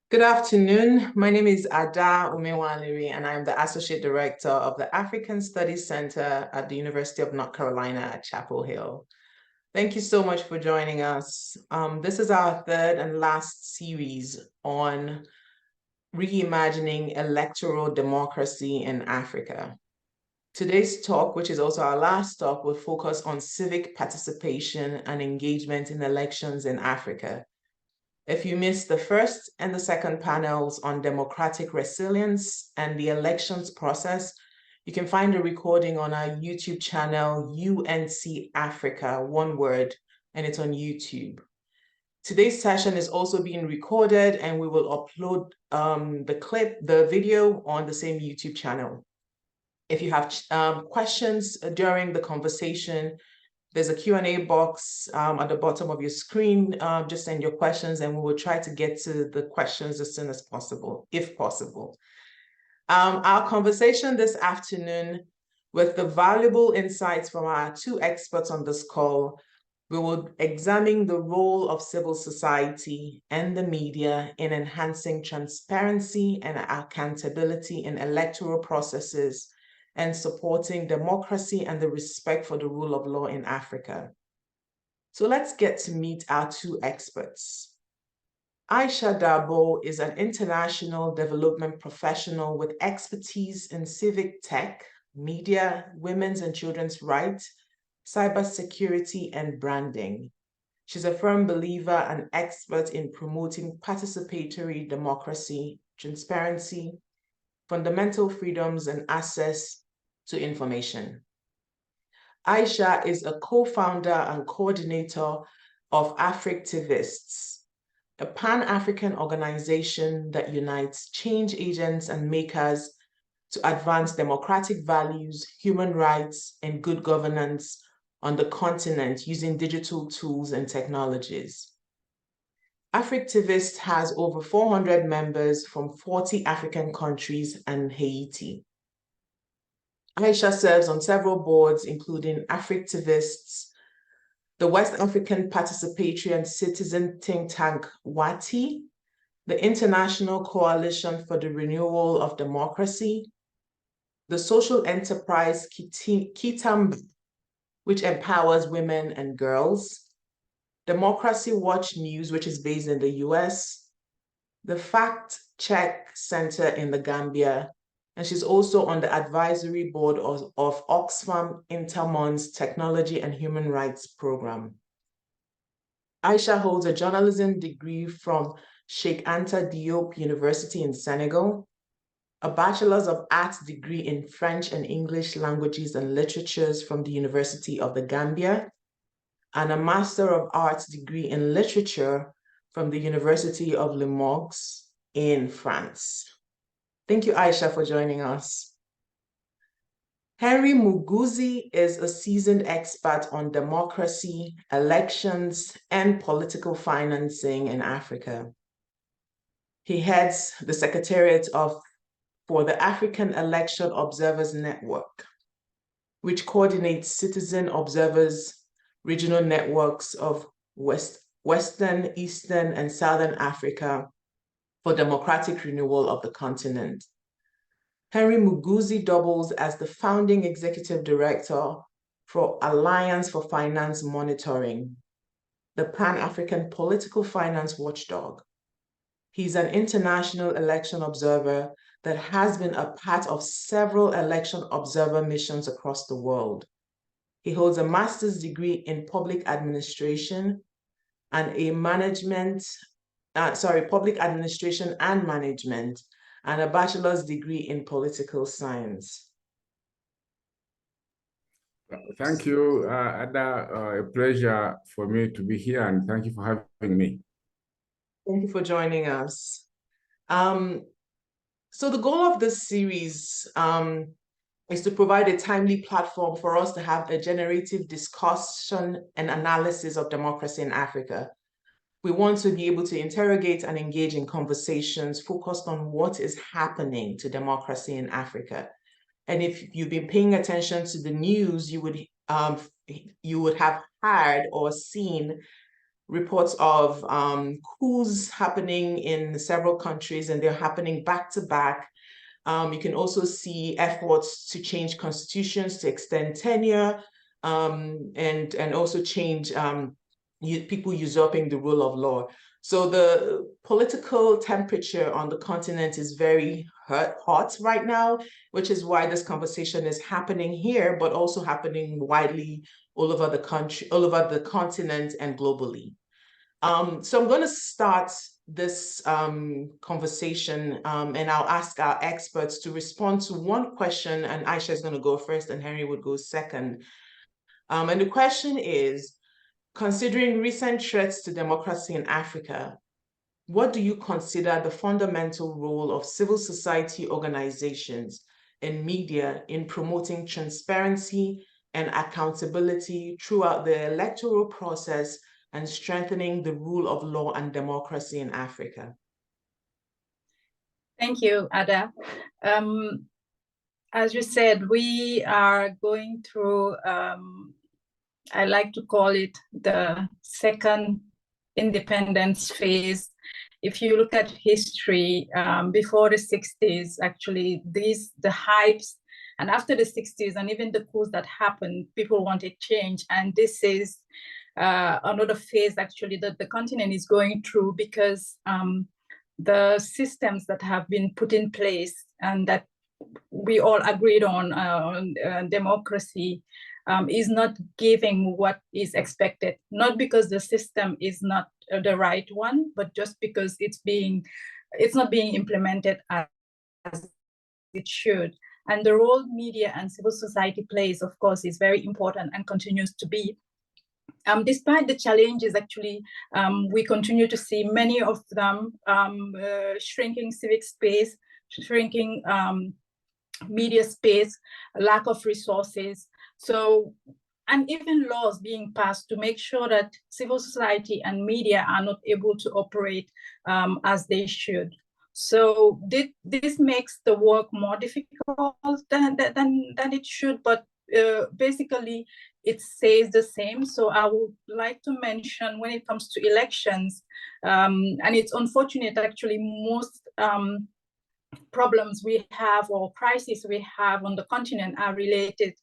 Good afternoon. My name is Ada Umenwaliri, and I'm the Associate Director of the African Studies Center at the University of North Carolina at Chapel Hill. Thank you so much for joining us. This is our third and last series on reimagining electoral democracy in Africa. Today's talk, which is also our last talk, will focus on civic participation and engagement in elections in Africa. If you missed the first and the second panels on democratic resilience and the elections process, you can find a recording on our YouTube channel, UNC Africa, one word, and it's on YouTube. Today's session is also being recorded, and we will upload the video on the same YouTube channel. If you have questions during the conversation, there's a Q&A box at the bottom of your screen. Just send your questions and we will try to get to the questions as soon as possible, if possible. Our conversation this afternoon, with the valuable insights from our two experts on this call, we will examine the role of civil society and the media in enhancing transparency and accountability in electoral processes and supporting democracy and the respect for the rule of law in Africa. So let's get to meet our two experts. Aisha Dabo is an international development professional with expertise in civic tech, media, women's and children's rights, cybersecurity, and branding. She's a firm believer and expert in promoting participatory democracy, transparency, fundamental freedoms, and access to information. Aisha is a co-founder and coordinator of AfricTivistes, a Pan-African organization that unites change agents and makers to advance democratic values, human rights, and good governance on the continent using digital tools and technologies. AfricTivistes has over 400 members from 40 African countries and Haiti. Aisha serves on several boards, including AfricTivistes, the West African Participatory and Citizen think tank WATI, the International Coalition for the Renewal of Democracy, the social enterprise Kitamba, which empowers women and girls, Democracy Watch News, which is based in the US, the Fact Check Center in the Gambia, and she's also on the advisory board of Oxfam Intermon's Technology and Human Rights Program. Aisha holds a journalism degree from Sheikh Anta Diop University in Senegal, a Bachelor's of Arts degree in French and English languages and literatures from the University of the Gambia, and a Master of Arts degree in literature from the University of Limoges in France. Thank you, Aisha, for joining us. Henry Muguzi is a seasoned expert on democracy, elections, and political financing in Africa. He heads the Secretariat for the African Election Observers Network, which coordinates citizen observers, regional networks of Western, Eastern, and Southern Africa for democratic renewal of the continent. Henry Muguzi doubles as the founding executive director for Alliance for Finance Monitoring, the Pan-African political finance watchdog. He's an international election observer that has been a part of several election observer missions across the world. He holds a master's degree in public administration and public administration and management, and a bachelor's degree in political science. Thank you, Ada. A pleasure for me to be here, and thank you for having me. Thank you for joining us. So the goal of this series is to provide a timely platform for us to have a generative discussion and analysis of democracy in Africa. We want to be able to interrogate and engage in conversations focused on what is happening to democracy in Africa. And if you've been paying attention to the news, you would have heard or seen reports of coups happening in several countries, and they're happening back to back. You can also see efforts to change constitutions, to extend tenure, and also change people usurping the rule of law. So the political temperature on the continent is very hot right now, which is why this conversation is happening here, but also happening widely all over the country, all over the continent and globally. So I'm going to start this conversation, and I'll ask our experts to respond to one question, and Aisha is going to go first and Henry would go second. And the question is, considering recent threats to democracy in Africa, what do you consider the fundamental role of civil society organizations and media in promoting transparency and accountability throughout the electoral process and strengthening the rule of law and democracy in Africa? Thank you, Ada. As you said, we are going through, I like to call it the second independence phase. If you look at history, before the 60s, actually, the hypes, and after the 60s, and even the coups that happened, people wanted change. And this is another phase, actually, that the continent is going through, because the systems that have been put in place and that we all agreed on democracy is not giving what is expected, not because the system is not the right one, but just because it's not being implemented as it should. And the role media and civil society plays, of course, is very important and continues to be. Despite the challenges, actually, we continue to see many of them shrinking civic space, shrinking media space, lack of resources. So, and even laws being passed to make sure that civil society and media are not able to operate as they should. So this makes the work more difficult than it should, but basically it stays the same. So I would like to mention, when it comes to elections, and it's unfortunate, actually, most problems we have or crises we have on the continent are related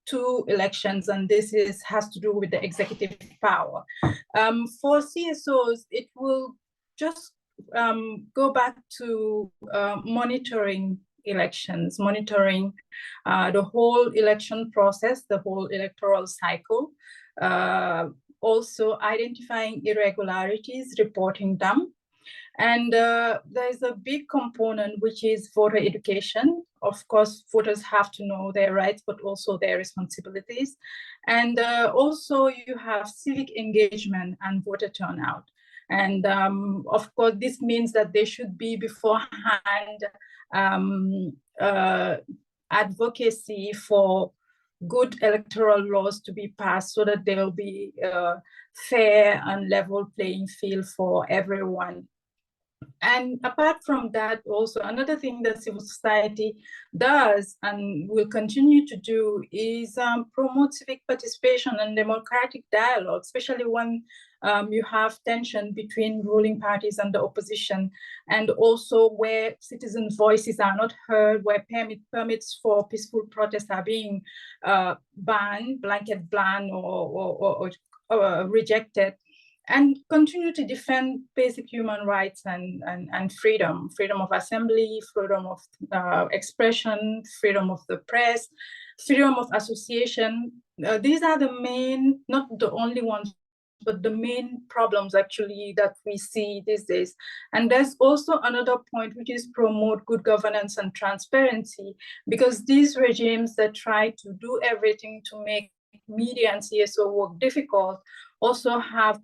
to elections, and this has to do with the executive power. For CSOs, it will just go back to monitoring elections, monitoring the whole election process, the whole electoral cycle, also identifying irregularities, reporting them. And there's a big component, which is voter education. Of course, voters have to know their rights, but also their responsibilities. And also you have civic engagement and voter turnout. And of course, this means that they should be beforehand advocacy for good electoral laws to be passed, so that there will be a fair and level playing field for everyone. And apart from that, also another thing that civil society does and will continue to do is promote civic participation and democratic dialogue, especially when you have tension between ruling parties and the opposition, and also where citizen voices are not heard, where permits for peaceful protests are being banned, blanket ban or rejected. And continue to defend basic human rights and freedom of assembly, freedom of expression, freedom of the press, freedom of association. These are the main, not the only ones, but the main problems actually that we see these days. And there's also another point, which is promote good governance and transparency, because these regimes that try to do everything to make media and CSO work difficult also have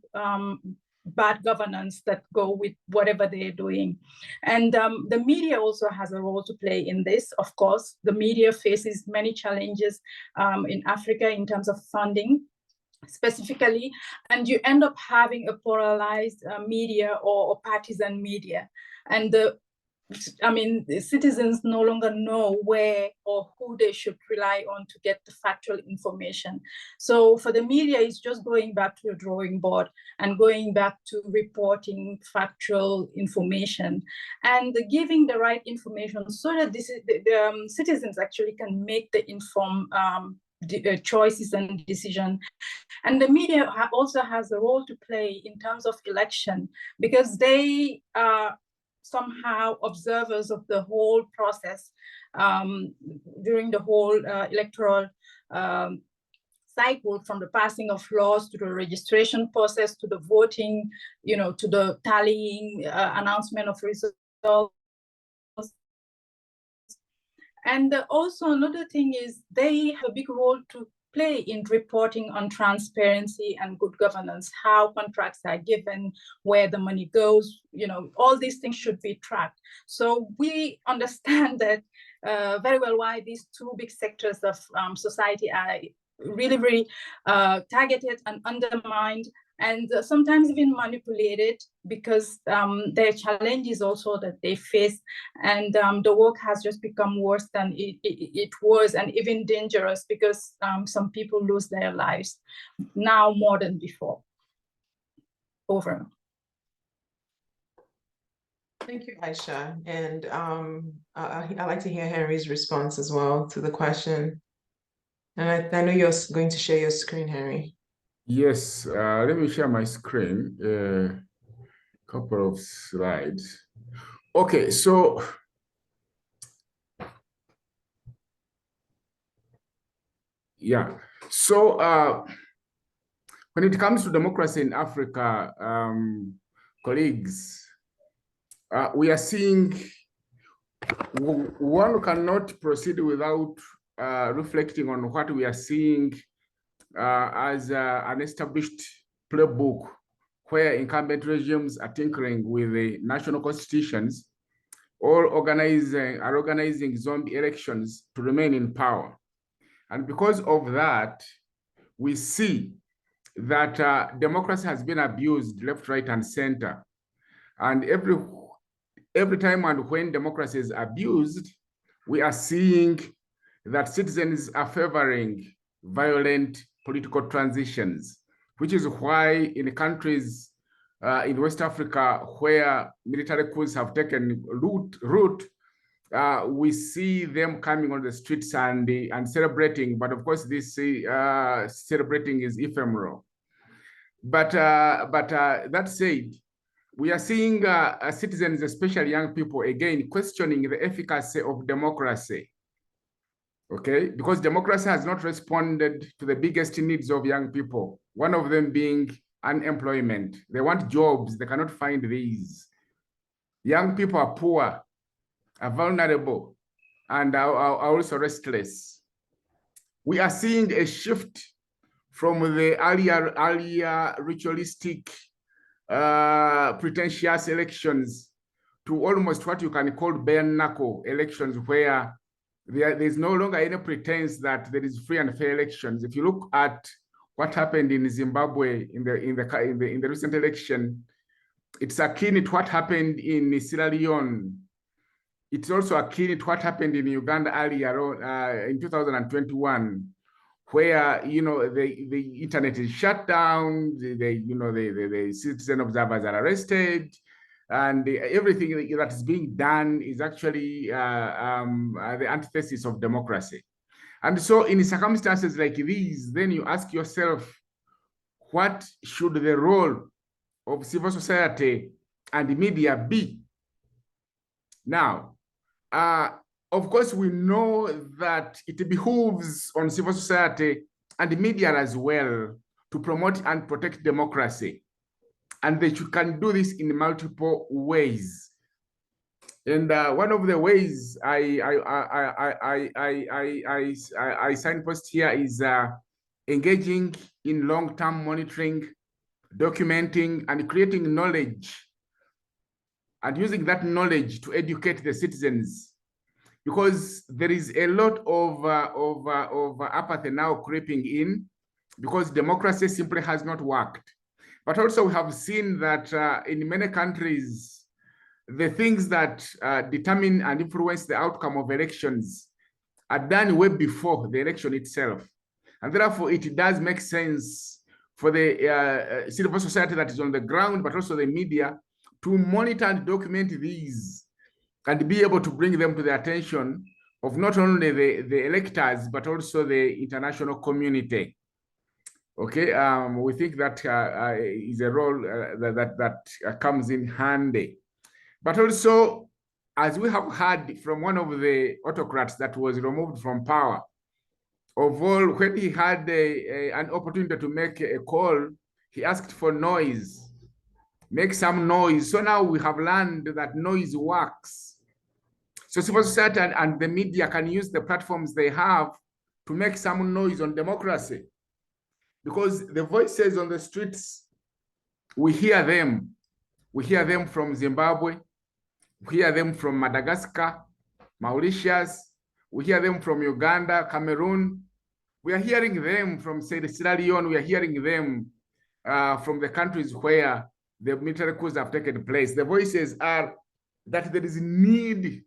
bad governance that go with whatever they're doing. And the media also has a role to play in this. Of course, the media faces many challenges in Africa in terms of funding, specifically, and you end up having a polarized media or partisan media. And I mean, the citizens no longer know where or who they should rely on to get the factual information. So for the media, it's just going back to the drawing board and going back to reporting factual information and giving the right information so that the citizens actually can make the informed choices and decisions. And the media also has a role to play in terms of election, because they are somehow observers of the whole process during the whole electoral cycle, from the passing of laws to the registration process to the voting, you know, to the tallying, announcement of results. And also another thing is they have a big role to play in reporting on transparency and good governance, how contracts are given, where the money goes, you know, all these things should be tracked. So we understand that very well why these two big sectors of society are really, really targeted and undermined, and sometimes even manipulated, because there are challenges also that they face, and the work has just become worse than it was, and even dangerous, because some people lose their lives now more than before. Over. Thank you, Aisha. And I'd like to hear Henry's response as well to the question. And I know you're going to share your screen, Henry. Yes, let me share my screen, a couple of slides. Okay, so yeah, so when it comes to democracy in Africa, colleagues, we are seeing one cannot proceed without reflecting on what we are seeing as an established playbook where incumbent regimes are tinkering with the national constitutions or organizing zombie elections to remain in power. And because of that, we see that democracy has been abused left, right, and center. And every time and when democracy is abused, we are seeing that citizens are favoring violent political transitions, which is why in countries in West Africa where military coups have taken root, we see them coming on the streets and celebrating. But of course, this celebrating is ephemeral. But that said, we are seeing citizens, especially young people, again questioning the efficacy of democracy. Okay, because democracy has not responded to the biggest needs of young people, one of them being unemployment. They want jobs, they cannot find these. Young people are poor, are vulnerable, and are also restless. We are seeing a shift from the earlier ritualistic, pretentious elections to almost what you can call bare knuckle elections, where there's no longer any pretense that there is free and fair elections. If you look at what happened in Zimbabwe in the recent election, it's akin to what happened in Sierra Leone. It's also akin to what happened in Uganda earlier in 2021, where the internet is shut down, the citizen observers are arrested, and everything that is being done is actually the antithesis of democracy. And so in circumstances like these, then you ask yourself, what should the role of civil society and media be? Now, of course, we know that it behooves on civil society and media as well to promote and protect democracy. And they can do this in multiple ways. And one of the ways I signpost here is engaging in long-term monitoring, documenting, and creating knowledge, and using that knowledge to educate the citizens, because there is a lot of apathy now creeping in, because democracy simply has not worked. But also we have seen that in many countries, the things that determine and influence the outcome of elections are done way before the election itself. And therefore, it does make sense for the civil society that is on the ground, but also the media, to monitor and document these and be able to bring them to the attention of not only the electors, but also the international community. Okay, we think that is a role that comes in handy. But also, as we have heard from one of the autocrats that was removed from power, of all, when he had an opportunity to make a call, he asked for noise, make some noise. So now we have learned that noise works. So civil society and the media can use the platforms they have to make some noise on democracy. Because the voices on the streets, we hear them. We hear them from Zimbabwe. We hear them from Madagascar, Mauritius. We hear them from Uganda, Cameroon. We are hearing them from, say, Sierra Leone. We are hearing them from the countries where the military coups have taken place. The voices are that there is need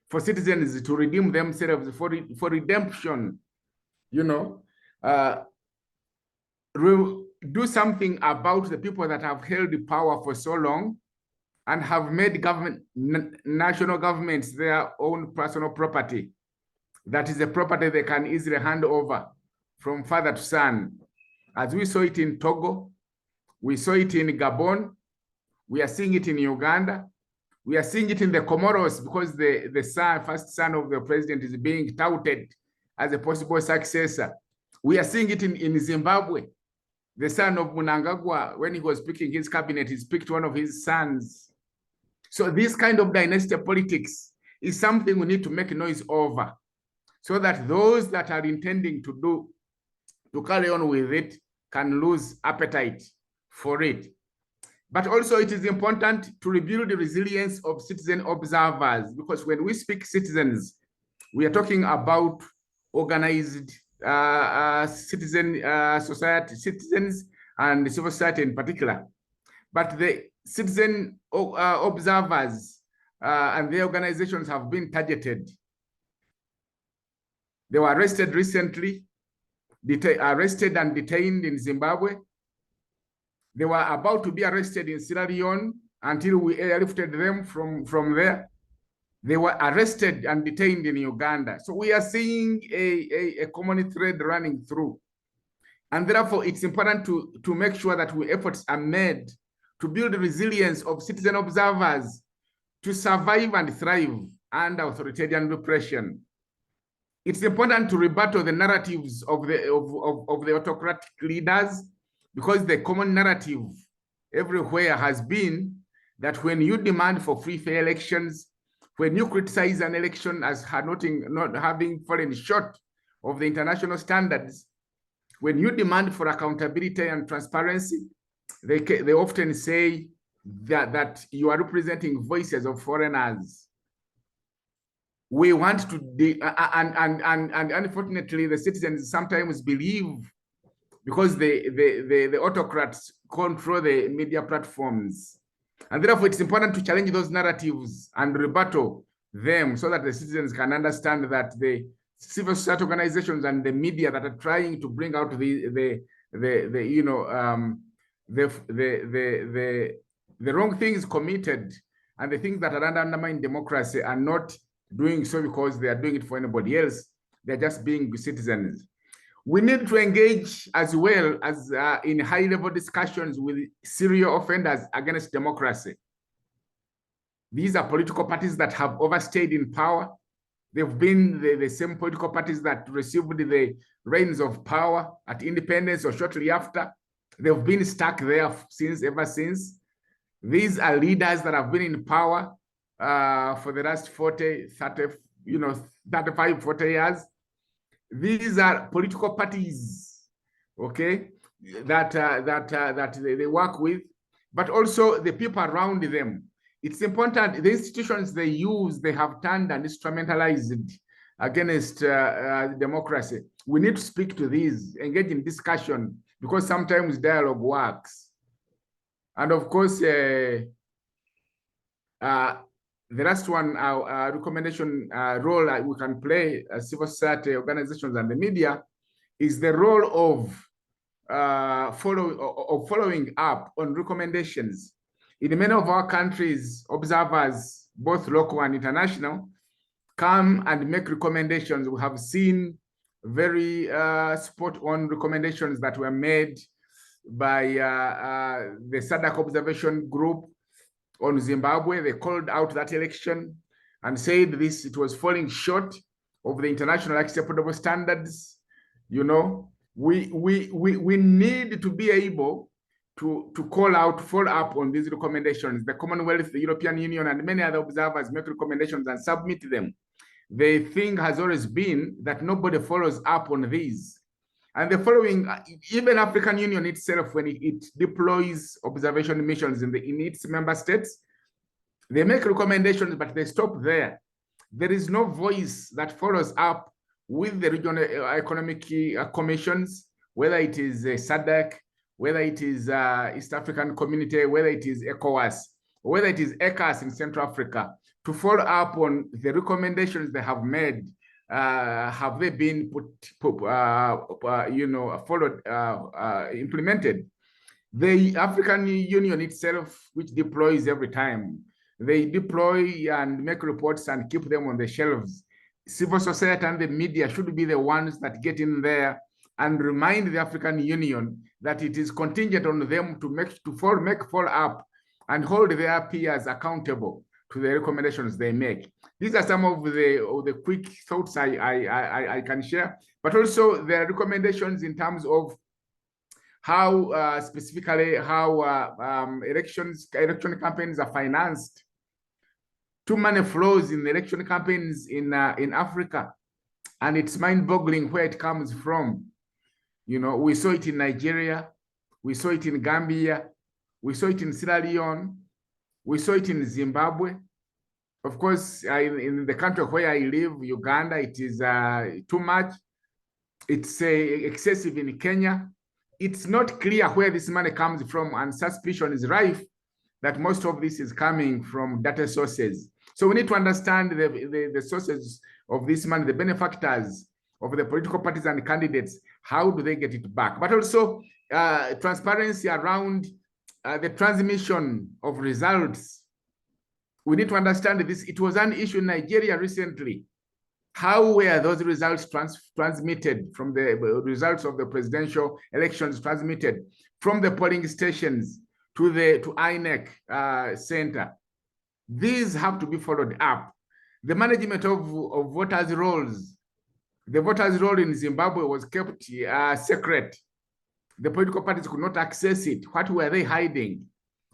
for citizens to redeem themselves, for redemption, do something about the people that have held the power for so long and have made national governments their own personal property. That is a property they can easily hand over from father to son. As we saw it in Togo, we saw it in Gabon, we are seeing it in Uganda, we are seeing it in the Comoros, because the first son of the president is being touted as a possible successor. We are seeing it in Zimbabwe. The son of Mnangagwa, when he was picking his cabinet, he picked one of his sons. So this kind of dynasty politics is something we need to make noise over, so that those that are intending to carry on with it can lose appetite for it. But also it is important to rebuild the resilience of citizen observers, because when we speak citizens, we are talking about organized citizen society, citizens and civil society in particular. But the citizen observers and their organizations have been targeted. They were arrested recently, arrested and detained in Zimbabwe. They were about to be arrested in Sierra Leone until we airlifted them from there. They were arrested and detained in Uganda. So we are seeing a common thread running through. And therefore, it's important to make sure that efforts are made to build the resilience of citizen observers to survive and thrive under authoritarian repression. It's important to rebuttal the narratives of the autocratic leaders, because the common narrative everywhere has been that when you demand for free, fair elections, when you criticize an election as not having fallen short of the international standards, when you demand for accountability and transparency, they often say that you are representing voices of foreigners. We want to, and unfortunately, the citizens sometimes believe, because the autocrats control the media platforms. And therefore, it's important to challenge those narratives and rebuttal them, so that the citizens can understand that the civil society organizations and the media that are trying to bring out the wrong things committed and the things that are undermining democracy are not doing so because they are doing it for anybody else. They're just being good citizens. We need to engage as well as in high-level discussions with serial offenders against democracy. These are political parties that have overstayed in power. They've been the same political parties that received the reins of power at independence or shortly after. They've been stuck there ever since. These are leaders that have been in power for the last 40, 30, 35, 40 years. These are political parties, okay, that they work with, but also the people around them. It's important, the institutions they use, they have turned and instrumentalized against democracy. We need to speak to these, engage in discussion, because sometimes dialogue works. And of course, the last one, our recommendation role we can play as civil society organizations and the media is the role of following up on recommendations. In many of our countries, observers, both local and international, come and make recommendations. We have seen very spot-on recommendations that were made by the SADC observation group on Zimbabwe. They called out that election and said it was falling short of the international acceptable standards. You know, we need to be able to follow up on these recommendations. The Commonwealth, the European Union, and many other observers make recommendations and submit them. The thing has always been that nobody follows up on these. And the following, even African Union itself, when it deploys observation missions in its member states, they make recommendations, but they stop there. There is no voice that follows up with the regional economic commissions, whether it is SADC, whether it is East African Community, whether it is ECOWAS, or whether it is ECAS in Central Africa, to follow up on the recommendations they have made. Have they been implemented? The African Union itself, which deploys every time, they deploy and make reports and keep them on the shelves. Civil society and the media should be the ones that get in there and remind the African Union that it is contingent on them to follow up and hold their peers accountable to the recommendations they make. These are some of the quick thoughts I can share, but also the recommendations in terms of how specifically how election campaigns are financed. Too many flows in election campaigns in Africa, and it's mind-boggling where it comes from. You know, we saw it in Nigeria, we saw it in Gambia, we saw it in Sierra Leone, we saw it in Zimbabwe. Of course, in the country where I live, Uganda, it is too much. It's excessive in Kenya. It's not clear where this money comes from, and suspicion is rife that most of this is coming from data sources. So we need to understand the sources of this money, the benefactors of the political parties and candidates. How do they get it back? But also transparency around the transmission of results. We need to understand this. It was an issue in Nigeria recently. How were those results transmitted from the results of the presidential elections transmitted from the polling stations to INEC center? These have to be followed up. The management of voters' rolls. The voters' roll in Zimbabwe was kept secret. The political parties could not access it. What were they hiding?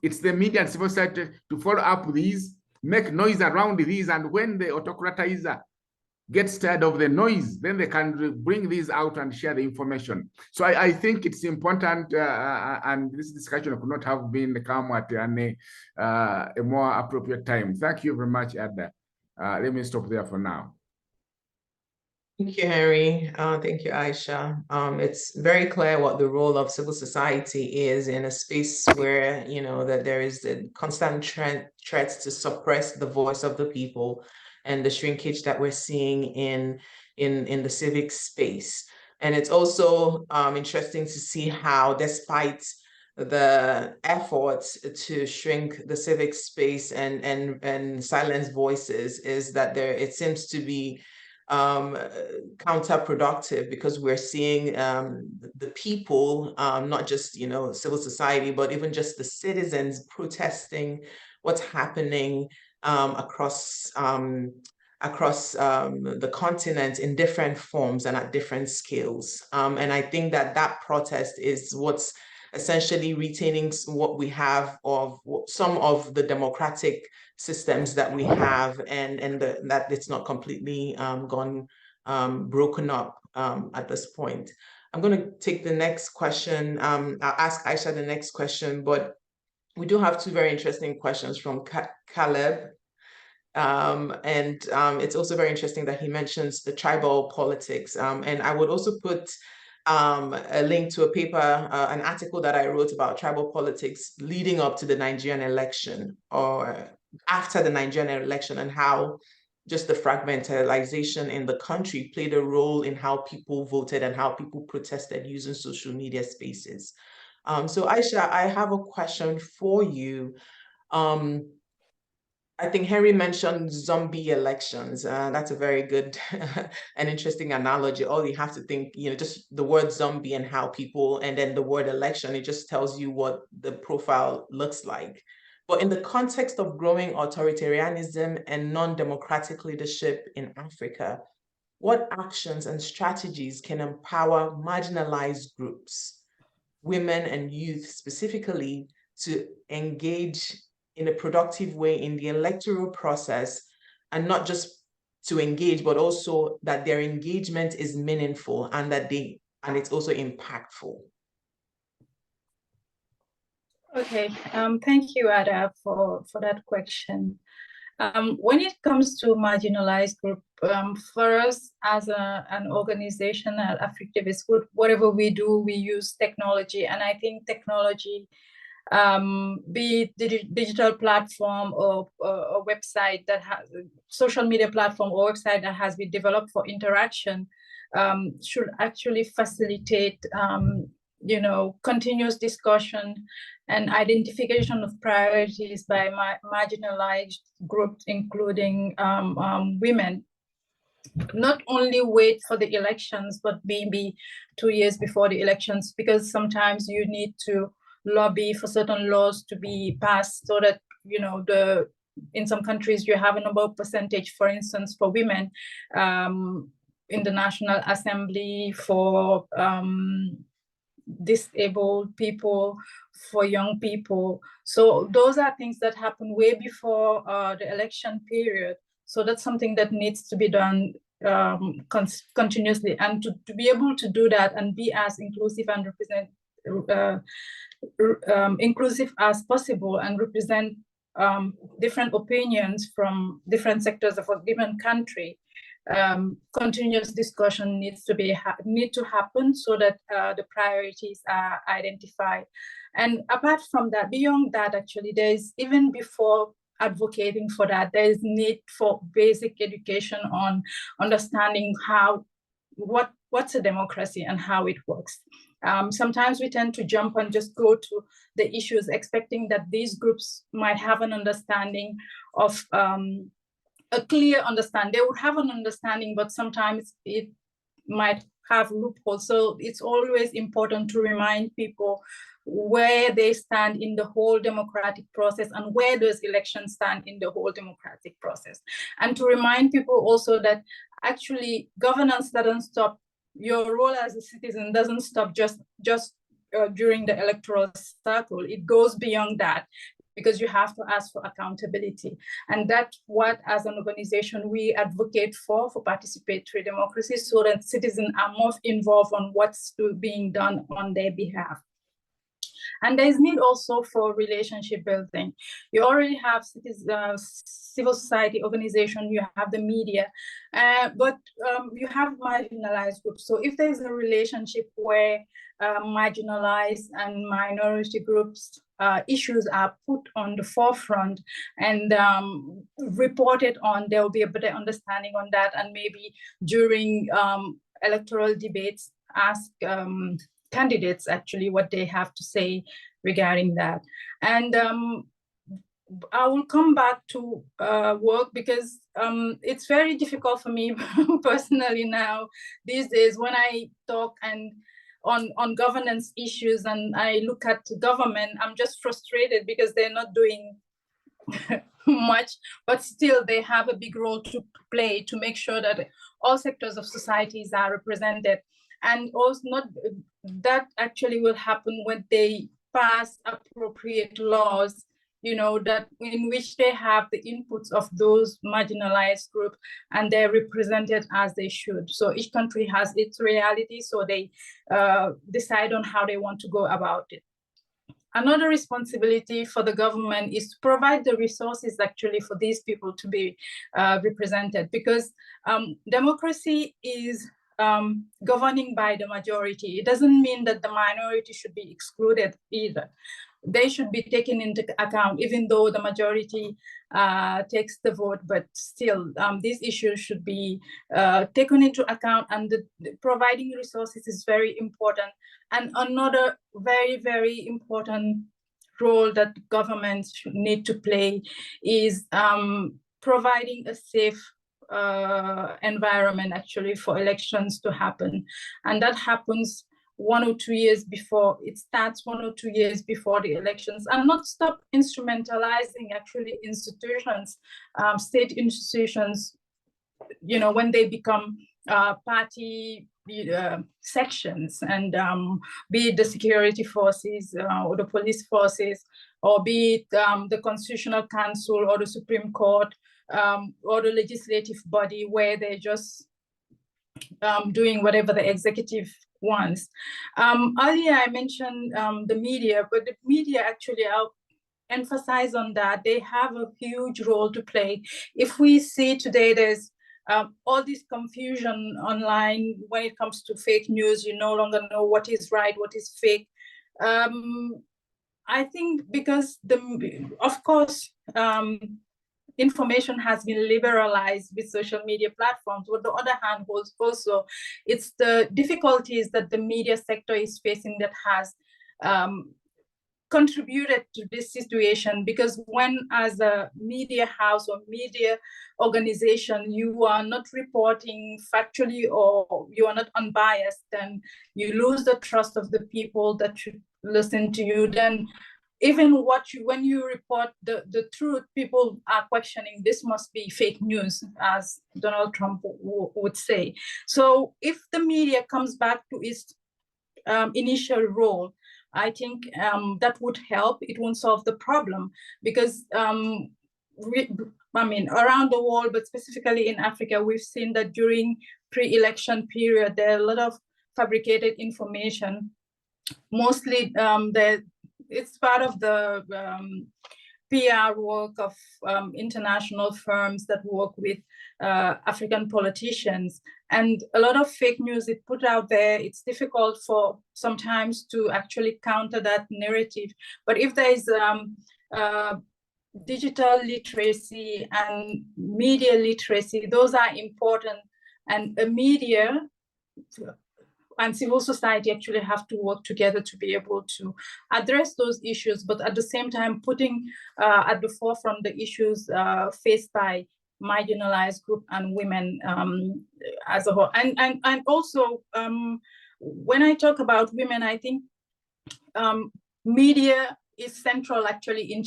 It's the media and civil society to follow up these, make noise around these, and when the autocratizer gets tired of the noise, then they can bring these out and share the information. So I think it's important, and this discussion could not have been come at a more appropriate time. Thank you very much, Ada. Let me stop there for now. Thank you, Henry. Thank you, Aisha. It's very clear what the role of civil society is in a space where, you know, that there is a constant threats to suppress the voice of the people, and the shrinkage that we're seeing in the civic space. And it's also interesting to see how, despite the efforts to shrink the civic space and silence voices, is that it seems to be counterproductive, because we're seeing the people, not just, you know, civil society, but even just the citizens protesting what's happening across the continent in different forms and at different scales. And I think that protest is what's essentially retaining what we have of some of the democratic systems that we have, and that it's not completely gone broken up at this point. I'm going to take the next question. I'll ask Aisha the next question, but we do have two very interesting questions from Caleb. It's also very interesting that he mentions the tribal politics. And I would also put a link to a paper, an article that I wrote about tribal politics leading up to the Nigerian election, or after the Nigerian election, and how just the fragmentalization in the country played a role in how people voted and how people protested using social media spaces. So Aisha, I have a question for you. I think Henry mentioned zombie elections. That's a very good and interesting analogy. All you have to think, just the word zombie and how people, and then the word election, it just tells you what the profile looks like. But in the context of growing authoritarianism and non-democratic leadership in Africa, what actions and strategies can empower marginalized groups, women and youth specifically, to engage in a productive way in the electoral process, and not just to engage, but also that their engagement is meaningful and that it's also impactful? Okay, thank you, Ada, for that question. When it comes to marginalized group, for us as an organization at AfricTivistes, whatever we do, we use technology, and I think technology, be it digital platform or a website that has social media platform or website that has been developed for interaction, should actually facilitate continuous discussion and identification of priorities by marginalized groups, including women. Not only wait for the elections, but maybe 2 years before the elections, because sometimes you need to lobby for certain laws to be passed so that, in some countries you have a number of percentage, for instance, for women in the National Assembly, for disabled people, for young people. So those are things that happen way before the election period. So that's something that needs to be done continuously, and to be able to do that and be as inclusive and inclusive as possible, and represent different opinions from different sectors of a given country. Continuous discussion needs to happen so that the priorities are identified. And apart from that, beyond that, actually, there is, even before advocating for that, there is need for basic education on understanding what's a democracy and how it works. Sometimes we tend to jump and just go to the issues, expecting that these groups might have an understanding of a clear understanding. They would have an understanding, but sometimes it might have loopholes. So it's always important to remind people where they stand in the whole democratic process and where those elections stand in the whole democratic process. And to remind people also that actually governance doesn't stop. Your role as a citizen doesn't stop just during the electoral cycle. It goes beyond that, because you have to ask for accountability. And that's what, as an organization, we advocate for participatory democracy, so that citizens are more involved on what's being done on their behalf. And there's need also for relationship building. You already have civil society organization, you have the media, but you have marginalized groups. So if there's a relationship where marginalized and minority groups issues are put on the forefront and reported on, there will be a better understanding on that, and maybe during electoral debates, ask candidates actually what they have to say regarding that. And I will come back to work, because it's very difficult for me personally now these days when I talk and on governance issues and I look at government. I'm just frustrated because they're not doing much, but still they have a big role to play to make sure that all sectors of societies are represented. And also not that actually will happen when they pass appropriate laws, that in which they have the inputs of those marginalized groups and they're represented as they should. So each country has its reality, so they decide on how they want to go about it. Another responsibility for the government is to provide the resources actually for these people to be represented, because democracy is governing by the majority. It doesn't mean that the minority should be excluded either. they should be taken into account, even though the majority takes the vote, but still these issues should be taken into account, and providing resources is very important. And another very, very important role that governments should need to play is providing a safe environment actually for elections to happen. And that happens 1 or 2 years before. It starts 1 or 2 years before the elections, and not stop instrumentalizing actually institutions, state institutions, you know, when they become party sections, and be it the security forces or the police forces, or be it the Constitutional Council or the Supreme Court, or the legislative body, where they're just doing whatever the executive wants. Earlier I mentioned the media, but the media actually, I'll emphasize on that, they have a huge role to play. If we see today there's all this confusion online when it comes to fake news, you no longer know what is right, what is fake. I think because of course, information has been liberalized with social media platforms. But on the other hand, also, it's the difficulties that the media sector is facing that has contributed to this situation, because when as a media house or media organization, you are not reporting factually or you are not unbiased, then you lose the trust of the people that should listen to you. Then even when you report the truth, people are questioning, this must be fake news, as Donald Trump would say. So if the media comes back to its initial role, I think that would help. It won't solve the problem, because I mean, around the world, but specifically in Africa, we've seen that during pre-election period, there are a lot of fabricated information. Mostly, it's part of the PR work of international firms that work with African politicians. And a lot of fake news is put out there. It's difficult for sometimes to actually counter that narrative. But if there is digital literacy and media literacy, those are important. And media and civil society actually have to work together to be able to address those issues, but at the same time putting at the forefront the issues faced by marginalized group and women as a whole. And also, when I talk about women, I think media is central actually in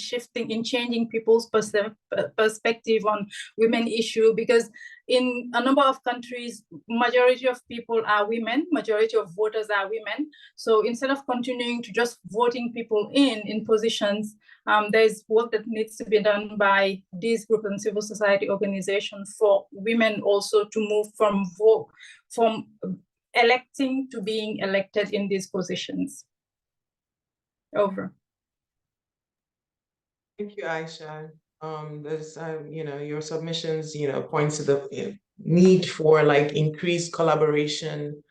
changing people's perspective on women issue, because in a number of countries, majority of people are women, majority of voters are women. So instead of continuing to just voting people in positions, there's work that needs to be done by these groups and civil society organizations for women also to move from electing to being elected in these positions. Over. Thank you, Aisha. There's, you know, your submissions, you know, points to the need for like increased collaboration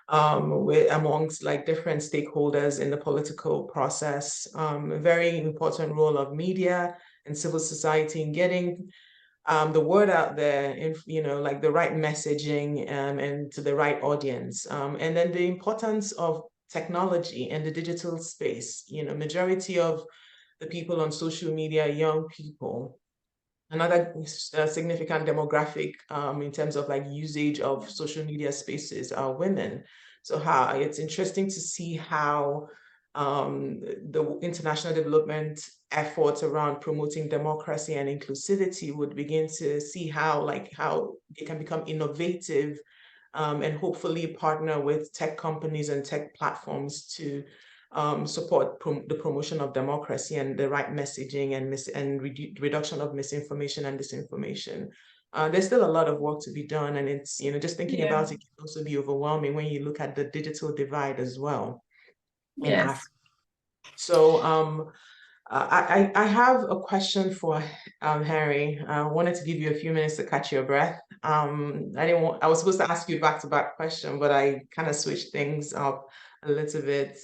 amongst like different stakeholders in the political process. A very important role of media and civil society in getting the word out there, in, you know, like the right messaging and to the right audience. And then the importance of technology and the digital space. You know, majority of the people on social media, young people. Another significant demographic in terms of like usage of social media spaces are women. So how it's interesting to see how the international development efforts around promoting democracy and inclusivity would begin to see how they can become innovative and hopefully partner with tech companies and tech platforms to support the promotion of democracy and the right messaging and reduction of misinformation and disinformation. There's still a lot of work to be done, and it's, you know, just thinking about it can also be overwhelming when you look at the digital divide as well in Africa. So I have a question for Harry. I wanted to give you a few minutes to catch your breath. I was supposed to ask you back-to-back question, but I kind of switched things up a little bit.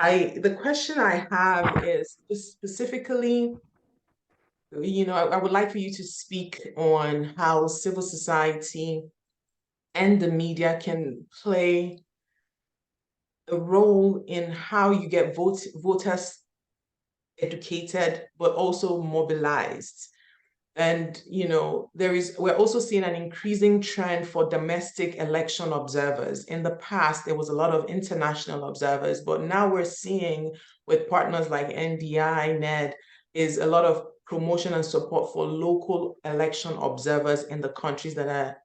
The question I have is specifically, I would like for you to speak on how civil society and the media can play a role in how you get voters educated, but also mobilized. And, we're also seeing an increasing trend for domestic election observers. In the past, there was a lot of international observers, but now we're seeing with partners like NDI, NED, is a lot of promotion and support for local election observers in the countries that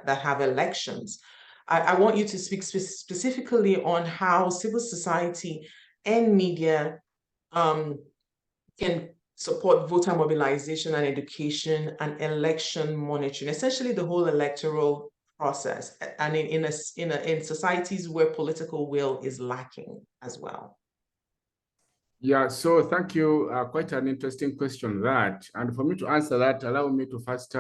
have elections. I want you to speak specifically on how civil society and media can support voter mobilization and education and election monitoring, essentially the whole electoral process, and in societies where political will is lacking as well. Yeah, so thank you. Quite an interesting question that. And for me to answer that, allow me to first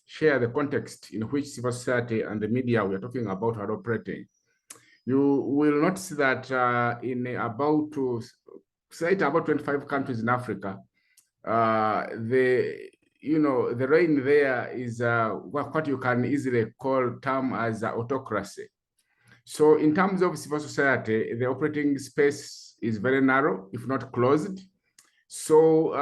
share the context in which civil society and the media we are talking about are operating. You will notice that in about 25 countries in Africa, the reign there is what you can easily term as autocracy. So in terms of civil society, the operating space is very narrow, if not closed. So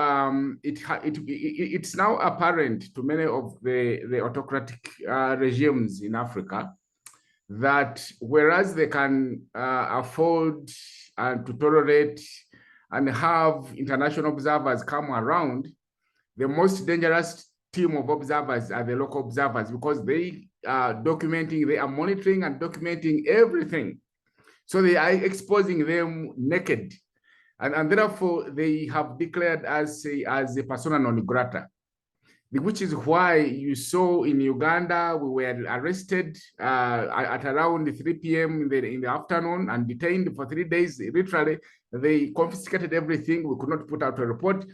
it's now apparent to many of the autocratic regimes in Africa that whereas they can afford and to tolerate and have international observers come around, the most dangerous team of observers are the local observers, because they are documenting, they are monitoring and documenting everything. So they are exposing them naked. And therefore, they have declared as a persona non grata, which is why you saw in Uganda, we were arrested at around 3 p.m. in the afternoon and detained for 3 days. Literally, they confiscated everything. We could not put out a report.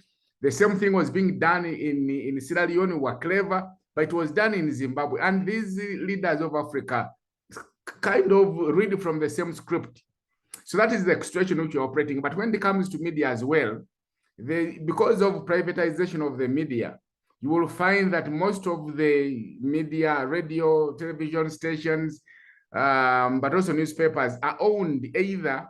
The same thing was being done in Sierra Leone. We were clever, but it was done in Zimbabwe. And these leaders of Africa kind of read from the same script. So that is the situation which you're operating. But when it comes to media as well, because of privatization of the media, you will find that most of the media, radio, television stations, but also newspapers are owned either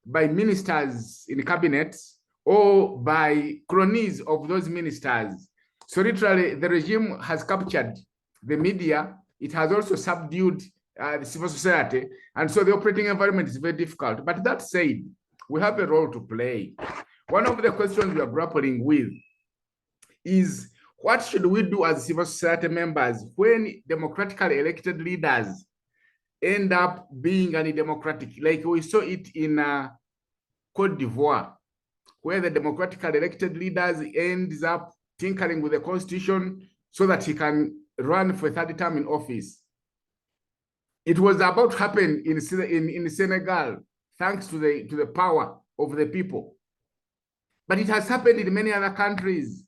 by ministers in cabinets or by cronies of those ministers. So literally, the regime has captured the media. It has also subdued the civil society. And so the operating environment is very difficult. But that said, we have a role to play. One of the questions we are grappling with is, what should we do as civil society members when democratically elected leaders end up being undemocratic? Like we saw it in Cote d'Ivoire, where the democratically elected leaders ends up tinkering with the constitution so that he can run for a third term in office. It was about to happen in Senegal, thanks to the power of the people. But it has happened in many other countries.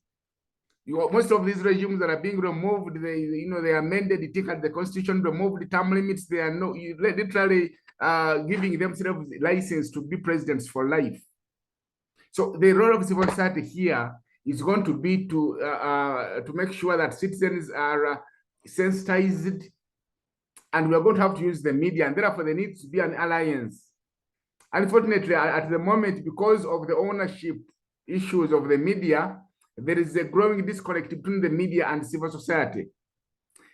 Most of these regimes that are being removed, they amended, they take out the constitution, removed the term limits. They are literally giving themselves license to be presidents for life. So the role of civil society here is going to be to make sure that citizens are sensitized, and we are going to have to use the media, and therefore there needs to be an alliance. Unfortunately, at the moment, because of the ownership issues of the media, there is a growing disconnect between the media and civil society.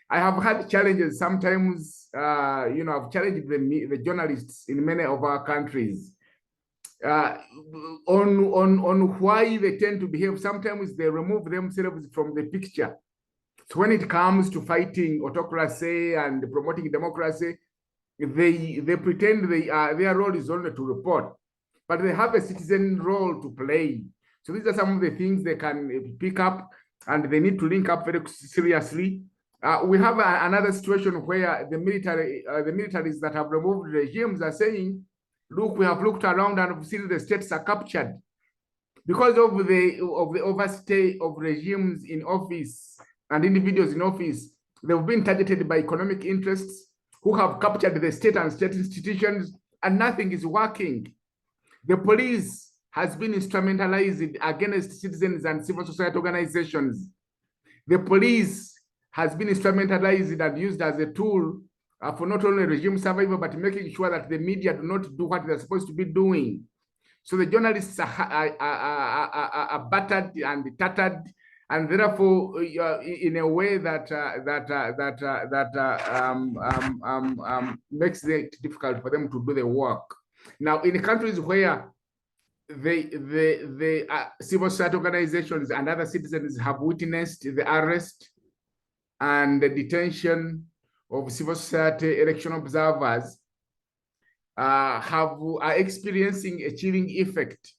I have had challenges sometimes, I've challenged the journalists in many of our countries on why they tend to behave. Sometimes they remove themselves from the picture. So when it comes to fighting autocracy and promoting democracy, they pretend their role is only to report, but they have a citizen role to play. So these are some of the things they can pick up, and they need to link up very seriously. We have another situation where the militaries that have removed regimes are saying, look, we have looked around and we've seen the states are captured. Because of the overstay of regimes in office and individuals in office, they've been targeted by economic interests who have captured the state and state institutions, and nothing is working. The police has been instrumentalized against citizens and civil society organizations. The police has been instrumentalized and used as a tool for not only regime survival, but making sure that the media do not do what they're supposed to be doing. So the journalists are battered and tattered, and therefore, in a way that makes it difficult for them to do the work. Now, in countries where the civil society organizations and other citizens have witnessed the arrest and the detention of civil society election observers, are experiencing a chilling effect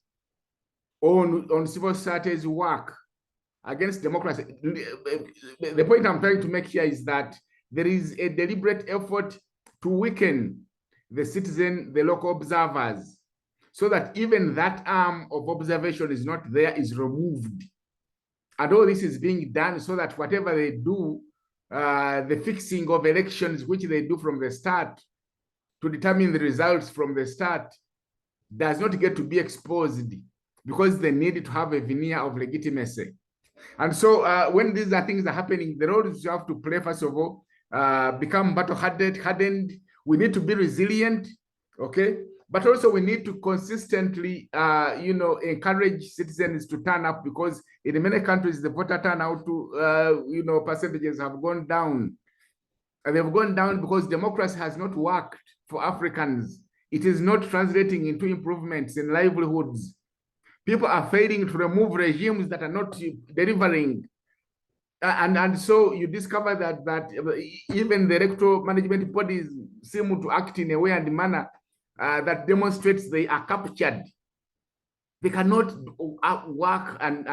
on civil society's work against democracy. The point I'm trying to make here is that there is a deliberate effort to weaken the citizen, the local observers, so that even that arm of observation is not there, is removed. And all this is being done so that whatever they do, the fixing of elections, which they do from the start to determine the results from the start, does not get to be exposed, because they need to have a veneer of legitimacy. And so when these things are happening, the roles you have to play, first of all, become battle-hardened. We need to be resilient, okay? But also we need to consistently, encourage citizens to turn up, because in many countries, the voter turnout to, percentages have gone down. And they've gone down because democracy has not worked for Africans. It is not translating into improvements in livelihoods. People are failing to remove regimes that are not delivering. And so you discover that even the electoral management bodies seem to act in a way and manner that demonstrates they are captured. They cannot work and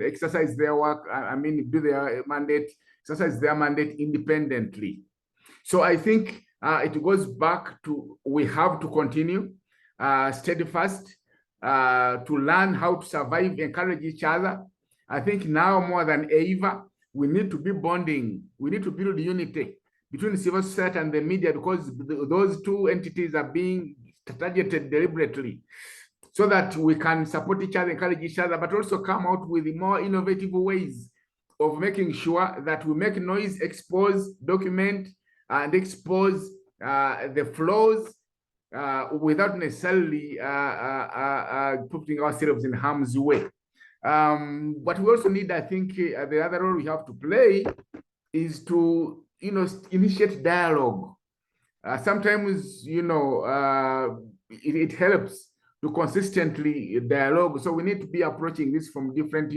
exercise their work. Do their mandate, exercise their mandate independently. So I think it goes back to, we have to continue steadfast to learn how to survive, encourage each other. I think now more than ever, we need to be bonding. We need to build unity between civil society and the media, because those two entities are being targeted deliberately, so that we can support each other, encourage each other, but also come out with more innovative ways of making sure that we make noise, expose, document, and expose the flaws without necessarily putting ourselves in harm's way. But we also need, I think, the other role we have to play is to, initiate dialogue. Sometimes, it helps to consistently dialogue. So we need to be approaching this from different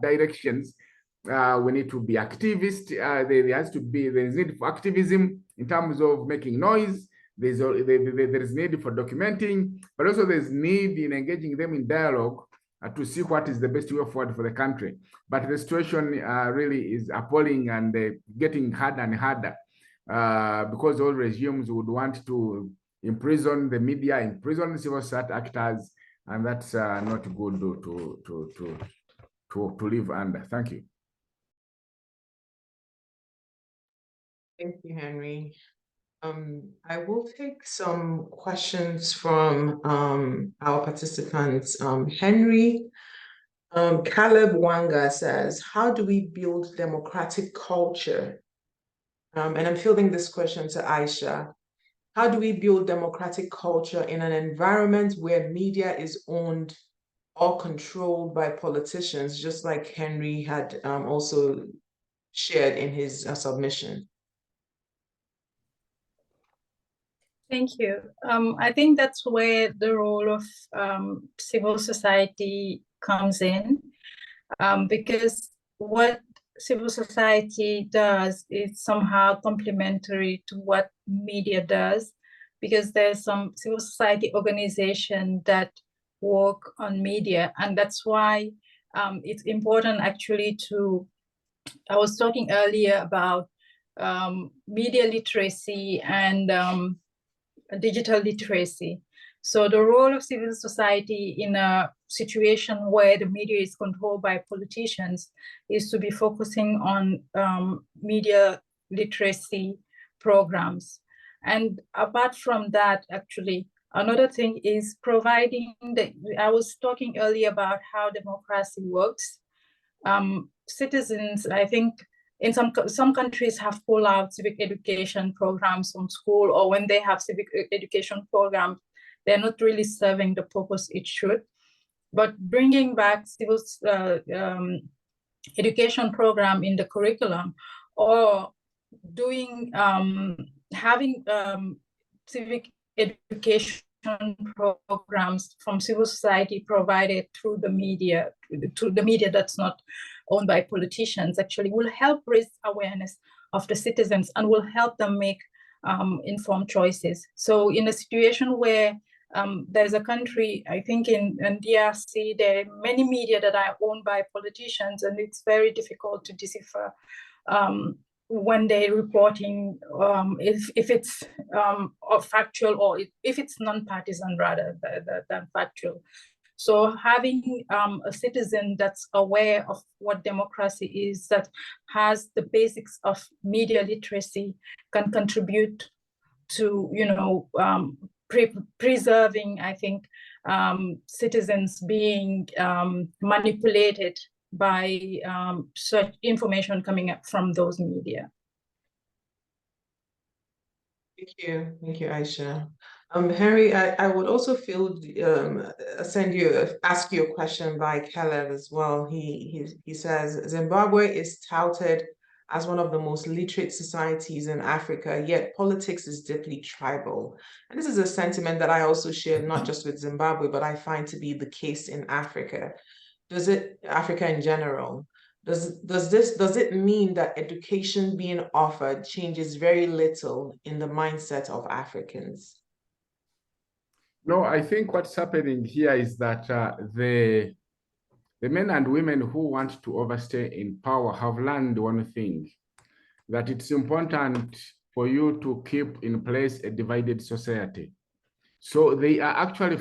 directions. We need to be activists. There is need for activism in terms of making noise. There is need for documenting, but also there's need in engaging them in dialogue to see what is the best way forward for the country. But the situation really is appalling and getting harder and harder because all regimes would want to imprison the media, imprison the civil society actors, and that's not good to live under. Thank you. Thank you, Henry. I will take some questions from our participants. Henry, Caleb Wanga says, how do we build democratic culture? And I'm fielding this question to Aisha. How do we build democratic culture in an environment where media is owned or controlled by politicians, just like Henry had also shared in his submission? Thank you. I think that's where the role of civil society comes in, because what civil society does is somehow complementary to what media does, because there's some civil society organization that work on media, and that's why it's important actually to, I was talking earlier about media literacy and digital literacy. So the role of civil society in a situation where the media is controlled by politicians is to be focusing on media literacy programs. And apart from that, actually, another thing is providing I was talking earlier about how democracy works. Citizens, I think, in some countries have pulled out civic education programs from school, or when they have civic education programs, they're not really serving the purpose it should. But bringing back civil education program in the curriculum, or doing having civic education programs from civil society provided through the media, that's not owned by politicians, actually will help raise awareness of the citizens and will help them make informed choices. So in a situation where there's a country, I think in DRC, there are many media that are owned by politicians, and it's very difficult to decipher when they're reporting, if it's factual, or if it's non-partisan rather than factual. So having a citizen that's aware of what democracy is, that has the basics of media literacy, can contribute to, preserving, I think, citizens being manipulated by such information coming up from those media. Thank you, Aisha. Henry, I would also ask you a question by Caleb as well. He says Zimbabwe is touted as one of the most literate societies in Africa, yet politics is deeply tribal. And this is a sentiment that I also share, not just with Zimbabwe, but I find to be the case in Africa. Africa in general, does it mean that education being offered changes very little in the mindset of Africans? No, I think what's happening here is that the men and women who want to overstay in power have learned one thing, that it's important for you to keep in place a divided society. So they are actually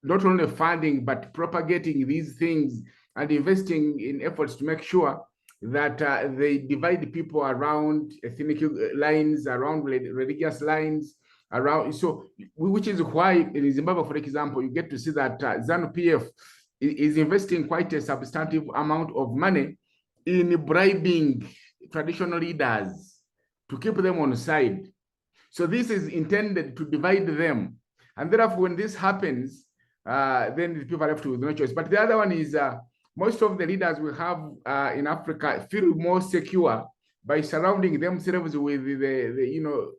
not only funding, but propagating these things and investing in efforts to make sure that they divide people around ethnic lines, around religious lines, around. So, which is why in Zimbabwe, for example, you get to see that ZANU-PF is investing quite a substantive amount of money in bribing traditional leaders to keep them on side. So this is intended to divide them. And therefore, when this happens, then the people are left with no choice. But the other one is most of the leaders we have in Africa feel more secure by surrounding themselves with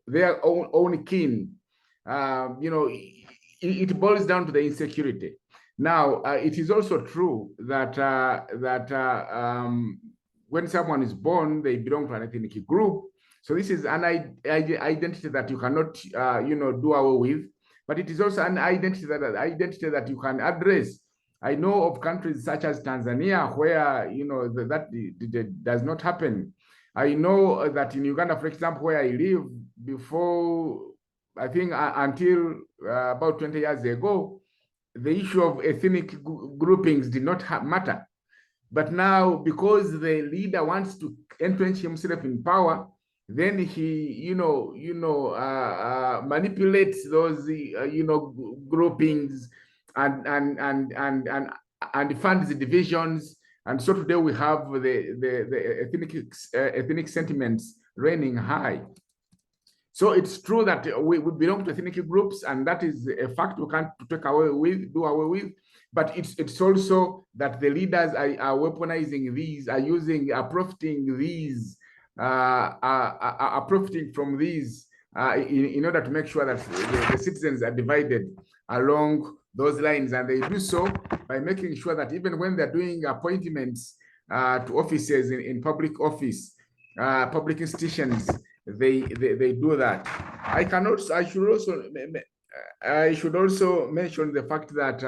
their own kin. It boils down to the insecurity. Now, it is also true that when someone is born, they belong to an ethnic group. So this is an identity that you cannot, do away with. But it is also an identity that you can address. I know of countries such as Tanzania where that does not happen. I know that in Uganda, for example, where I live, before I think until about 20 years ago, the issue of ethnic groupings did not matter. But now, because the leader wants to entrench himself in power, then he, manipulates those, groupings and funds the divisions. And so today we have the ethnic sentiments reigning high. So it's true that we belong to ethnic groups, and that is a fact we can't do away with. But it's also that the leaders are weaponizing these, are profiting these. Are profiting from these in order to make sure that the citizens are divided along those lines, and they do so by making sure that even when they're doing appointments to offices in public office, public institutions, they do that. I should also mention the fact that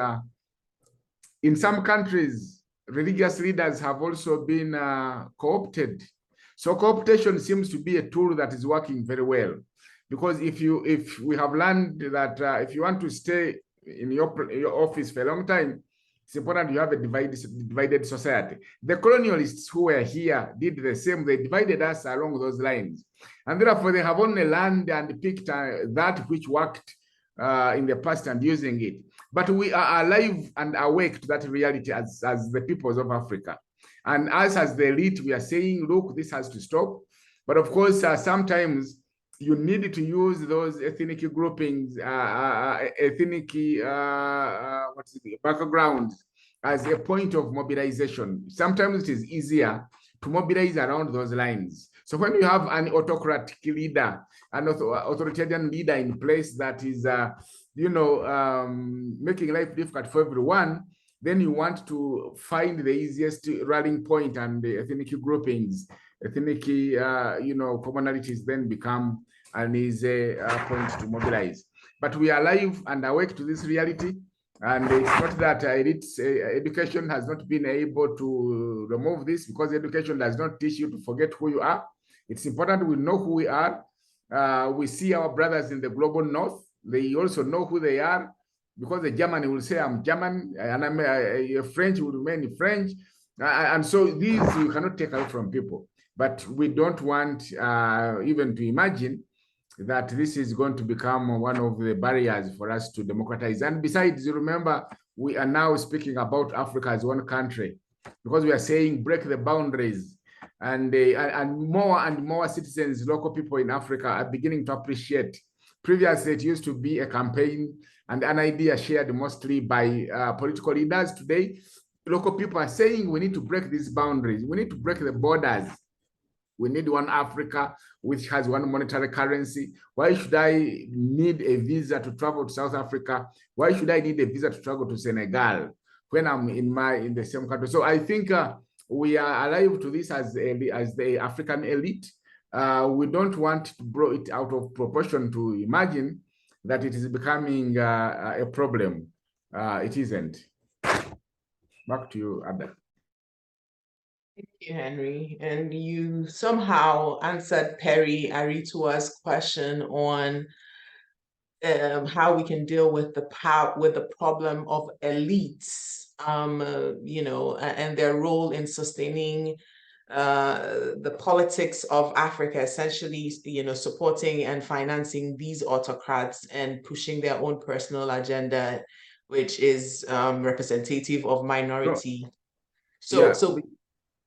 in some countries, religious leaders have also been co-opted. So co-optation seems to be a tool that is working very well, because if we have learned that if you want to stay in your office for a long time, It's important you have a divided society. The colonialists who were here did the same. They divided us along those lines. And therefore, they have only learned and picked that which worked in the past and using it. But we are alive and awake to that reality as the peoples of Africa. And us as the elite, we are saying, look, this has to stop. But of course, sometimes you need to use those ethnic groupings, backgrounds as a point of mobilization. Sometimes it is easier to mobilize around those lines. So when you have an autocratic leader, an authoritarian leader in place that is, making life difficult for everyone, then you want to find the easiest rallying point, and the ethnic groupings, ethnic, commonalities then become an easy point to mobilize. But we are alive and awake to this reality. And it's not that education has not been able to remove this, because education does not teach you to forget who you are. It's important we know who we are. We see our brothers in the global north. They also know who they are, because the German will say, I'm German, and I'm a French will remain French. And so these you cannot take away from people. But we don't want even to imagine that this is going to become one of the barriers for us to democratize. And besides, you remember, we are now speaking about Africa as one country, because we are saying break the boundaries. And more citizens, local people in Africa are beginning to appreciate. Previously, it used to be a campaign and an idea shared mostly by political leaders. Today, local people are saying we need to break these boundaries. We need to break the borders. We need one Africa which has one monetary currency. Why should I need a visa to travel to South Africa? Why should I need a visa to travel to Senegal when I'm in the same country? So I think we are alive to this as the African elite. We don't want to blow it out of proportion to imagine that it is becoming a problem. It isn't. Back to you, Ada. Thank you, Henry. And you somehow answered Perry Aritua's question on how we can deal with the problem of elites, and their role in sustaining the politics of Africa, essentially, supporting and financing these autocrats and pushing their own personal agenda, which is representative of minority. So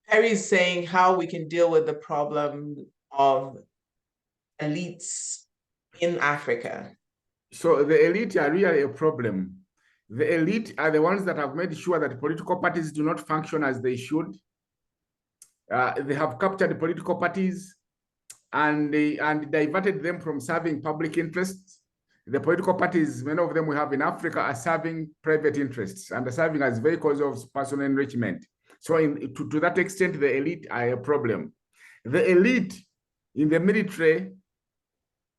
Perry is saying how we can deal with the problem of elites in Africa. So the elite are really a problem. The elite are the ones that have made sure that political parties do not function as they should. They have captured political parties and diverted them from serving public interests. The political parties, many of them we have in Africa, are serving private interests and are serving as vehicles of personal enrichment. So to that extent, the elite are a problem. The elite in the military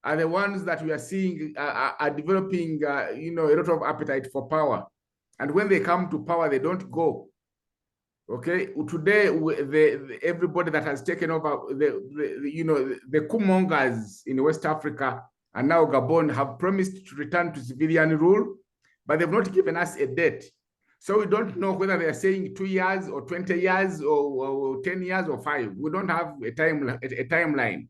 are the ones that we are seeing are developing, a lot of appetite for power. And when they come to power, they don't go. Okay, today everybody that has taken over the coup-mongers in West Africa and now Gabon have promised to return to civilian rule, but they've not given us a date. So we don't know whether they are saying 2 years or 20 years or 10 years or 5. We don't have a timeline.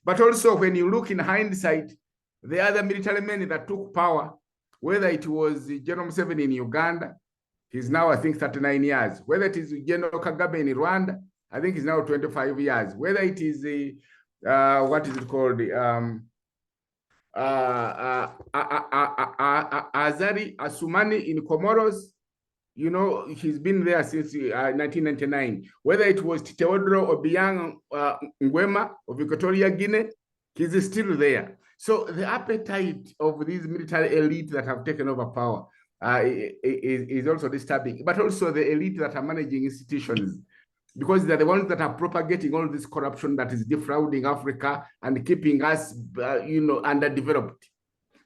But also, when you look in hindsight, the other military men that took power, whether it was General Museveni in Uganda, he's now, I think, 39 years. Whether it is General Kagame in Rwanda, I think he's now 25 years. Whether it is what is it called? Azali Assoumani in Comoros, he's been there since 1999. Whether it was Teodoro Obiang Nguema of Equatorial Guinea, he's still there. So the appetite of these military elite that have taken over power is also disturbing, but also the elite that are managing institutions, because they're the ones that are propagating all this corruption that is defrauding Africa and keeping us, underdeveloped.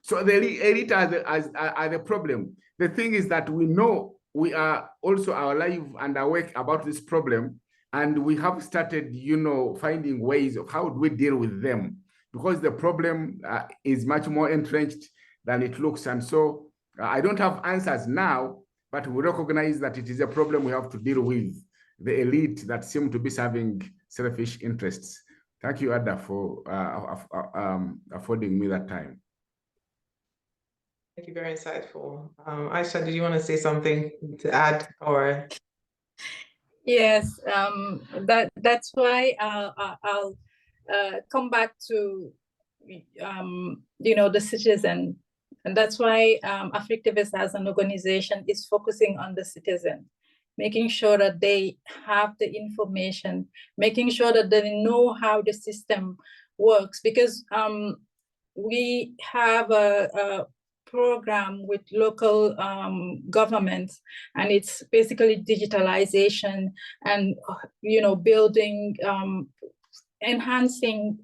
So the elite are the problem. The thing is that we know we are also alive and awake about this problem, and we have started, finding ways of how do we deal with them, because the problem is much more entrenched than it looks. And so I don't have answers now, but we recognize that it is a problem we have to deal with, the elite that seem to be serving selfish interests. Thank you, Ada, for affording me that time. Thank you, very insightful. Aisha, did you want to say something to add, or? Yes, that's why I'll come back to the citizen, and that's why AfricTivistes as an organization is focusing on the citizen, making sure that they have the information, making sure that they know how the system works, because we have a program with local governments, and it's basically digitalization and building enhancing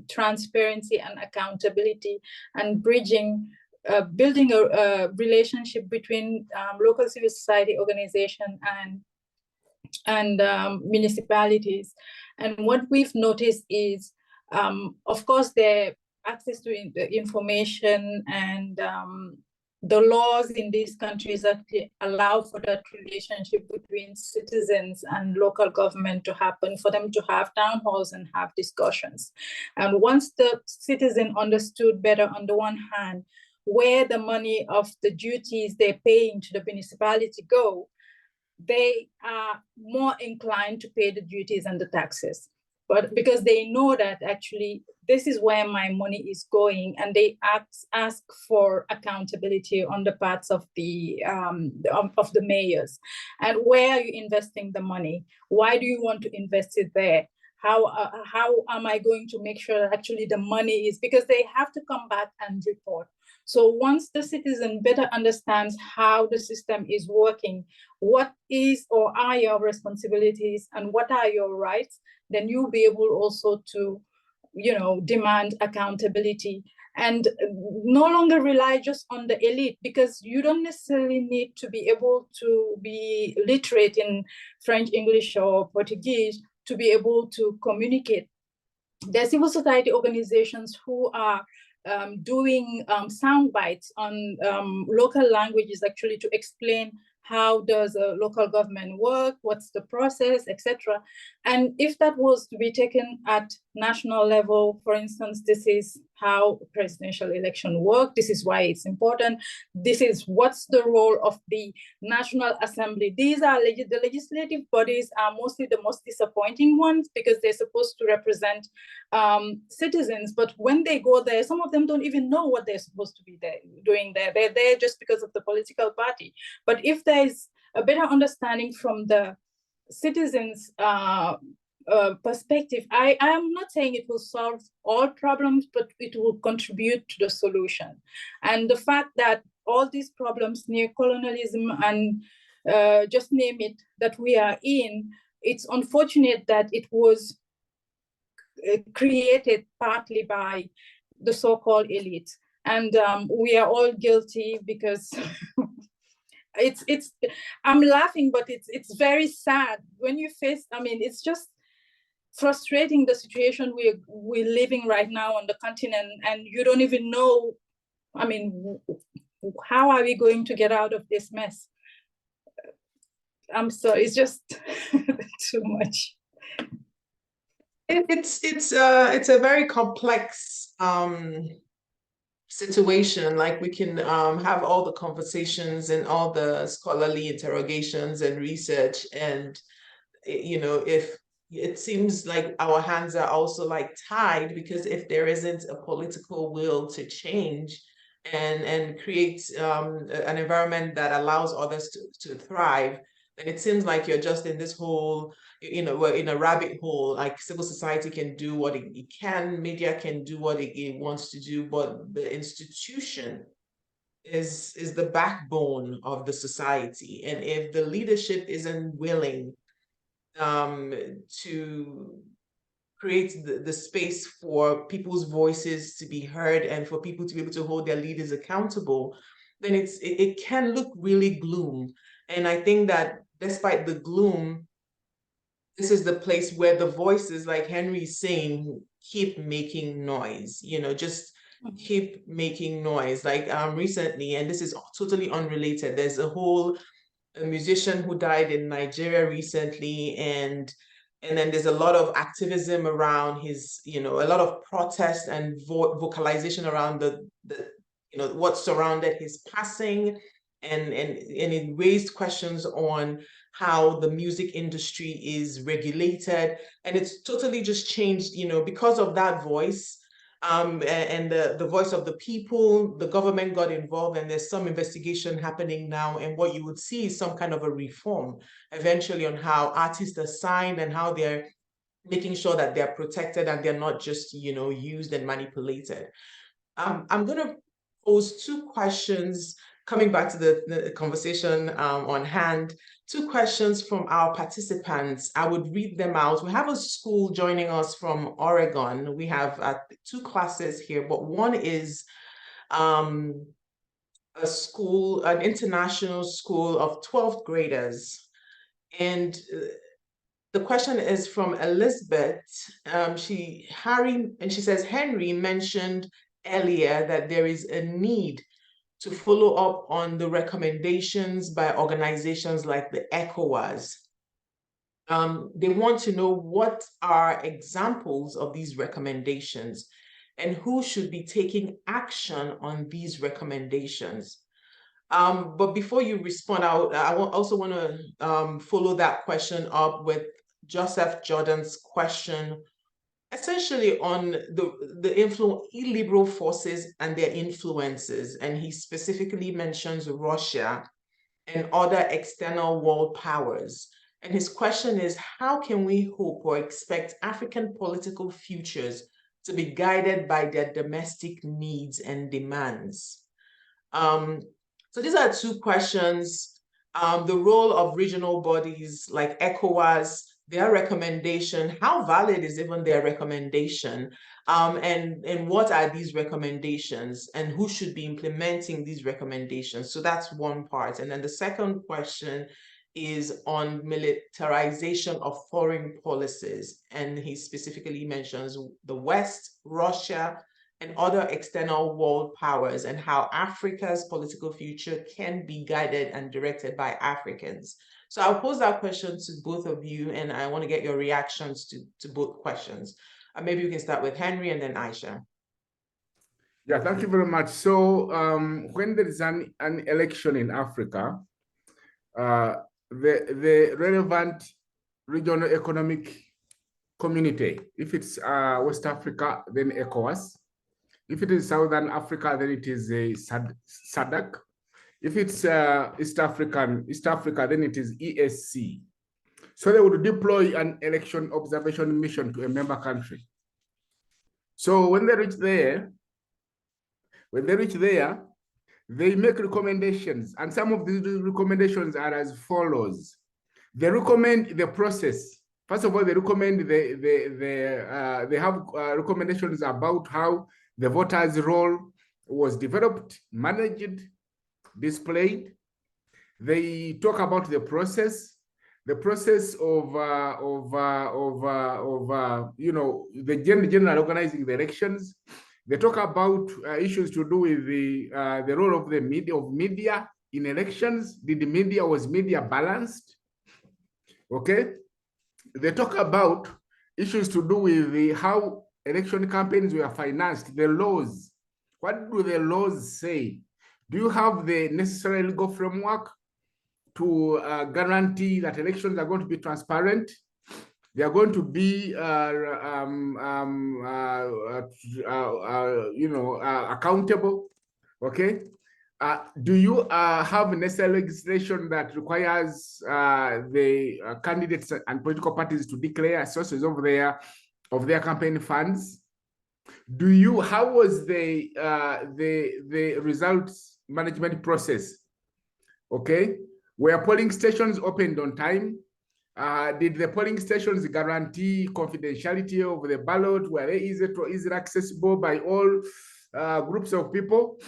transparency and accountability, and building a relationship between local civil society organization and municipalities. And what we've noticed is, of course, their access to information and the laws in these countries actually allow for that relationship between citizens and local government to happen, for them to have town halls and have discussions. And once the citizen understood better, on the one hand, where the money of the duties they're paying to the municipality go, they are more inclined to pay the duties and the taxes. But because they know that actually this is where my money is going, and they ask for accountability on the parts of the mayors. And where are you investing the money? Why do you want to invest it there? How am I going to make sure that actually the money is, because they have to come back and report. So once the citizen better understands how the system is working, what is or are your responsibilities and what are your rights, then you'll be able also to, demand accountability and no longer rely just on the elite, because you don't necessarily need to be able to be literate in French, English, or Portuguese to be able to communicate. There are civil society organizations who are doing sound bites on local languages, actually, to explain how does a local government work, what's the process, etc. And if that was to be taken at national level, for instance, this is how presidential election work, this is why it's important, this is what's the role of the National Assembly. These are the legislative bodies are mostly the most disappointing ones, because they're supposed to represent citizens, but when they go there, some of them don't even know what they're supposed to be doing there. They're there just because of the political party. But if there's a better understanding from the citizens' perspective, I am not saying it will solve all problems, but it will contribute to the solution. And the fact that all these problems, neocolonialism and just name it, that we are in, it's unfortunate that it was created partly by the so-called elite. And we are all guilty, because I'm laughing, but it's very sad when you face, it's just frustrating, the situation we're living right now on the continent, and you don't even know, how are we going to get out of this mess? I'm sorry, it's just too much. It's a very complex situation. Like, we can have all the conversations and all the scholarly interrogations and research, and if it seems like our hands are also like tied, because if there isn't a political will to change and create an environment that allows others to thrive, then it seems like you're just in this whole, we're in a rabbit hole. Like, civil society can do what it can, media can do what it wants to do, but the institution is the backbone of the society. And if the leadership isn't willing to create the space for people's voices to be heard and for people to be able to hold their leaders accountable, then it can look really gloom. And I think that despite the gloom, this is the place where the voices, like Henry's saying, keep making noise, just keep making noise. Like recently, and this is totally unrelated, there's a whole a musician who died in Nigeria recently, and then there's a lot of activism around his, a lot of protest and vocalization around the what surrounded his passing, and it raised questions on how the music industry is regulated, and it's totally just changed, because of that voice. And the voice of the people, the government got involved, and there's some investigation happening now. And what you would see is some kind of a reform eventually on how artists are signed and how they're making sure that they're protected and they're not just, used and manipulated. I'm going to pose two questions, coming back to the conversation on hand. Two questions from our participants. I would read them out. We have a school joining us from Oregon. We have two classes here, but one is a school, an international school of 12th graders. And the question is from Elizabeth. She says, Henry mentioned earlier that there is a need to follow up on the recommendations by organizations like the ECOWAS. They want to know what are examples of these recommendations and who should be taking action on these recommendations. But before you respond, I also want to follow that question up with Joseph Jordan's question, essentially on the illiberal forces and their influences. And he specifically mentions Russia and other external world powers. And his question is, how can we hope or expect African political futures to be guided by their domestic needs and demands? So these are two questions. The role of regional bodies like ECOWAS, their recommendation, how valid is even their recommendation? And what are these recommendations, and who should be implementing these recommendations? So that's one part. And then the second question is on militarization of foreign policies. And he specifically mentions the West, Russia, and other external world powers, and how Africa's political future can be guided and directed by Africans. So I'll pose that question to both of you, and I want to get your reactions to both questions. Maybe we can start with Henry and then Aisha. Yeah, thank you very much. So when there is an election in Africa, the relevant regional economic community, if it's West Africa, then ECOWAS. If it is Southern Africa, then it is a SADC. If it's East Africa, then it is ESC. So they would deploy an election observation mission to a member country. So when they reach there, they make recommendations, and some of these recommendations are as follows. They recommend the process. First of all, they recommend they have recommendations about how the voters' role was developed, managed, displayed. They talk about the process of the general organizing the elections. They talk about issues to do with the role of the media in elections. Was media balanced? Okay. They talk about issues to do with how election campaigns were financed, the laws. What do the laws say? Do you have the necessary legal framework to guarantee that elections are going to be transparent? They are going to be, accountable. Okay. Do you have necessary legislation that requires the candidates and political parties to declare sources of their campaign funds? How was the results management process? Okay. Were polling stations opened on time? Did the polling stations guarantee confidentiality of the ballot? Were they easily accessible by all groups of people?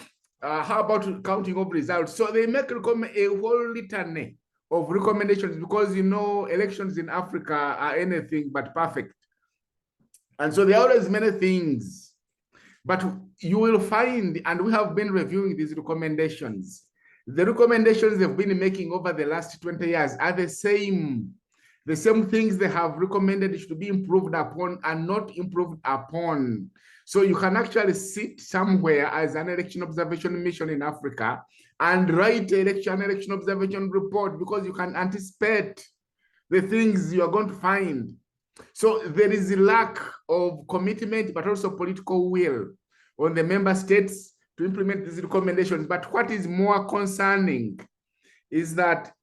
How about counting of results? So they make a whole litany of recommendations, because elections in Africa are anything but perfect. And so there are always many things. But you will find, and we have been reviewing these recommendations, The recommendations they've been making over the last 20 years are the same. The same things they have recommended should be improved upon and not improved upon. So you can actually sit somewhere as an election observation mission in Africa and write an election observation report, because you can anticipate the things you are going to find. So there is a lack of commitment, but also political will on the member states to implement these recommendations. But what is more concerning is that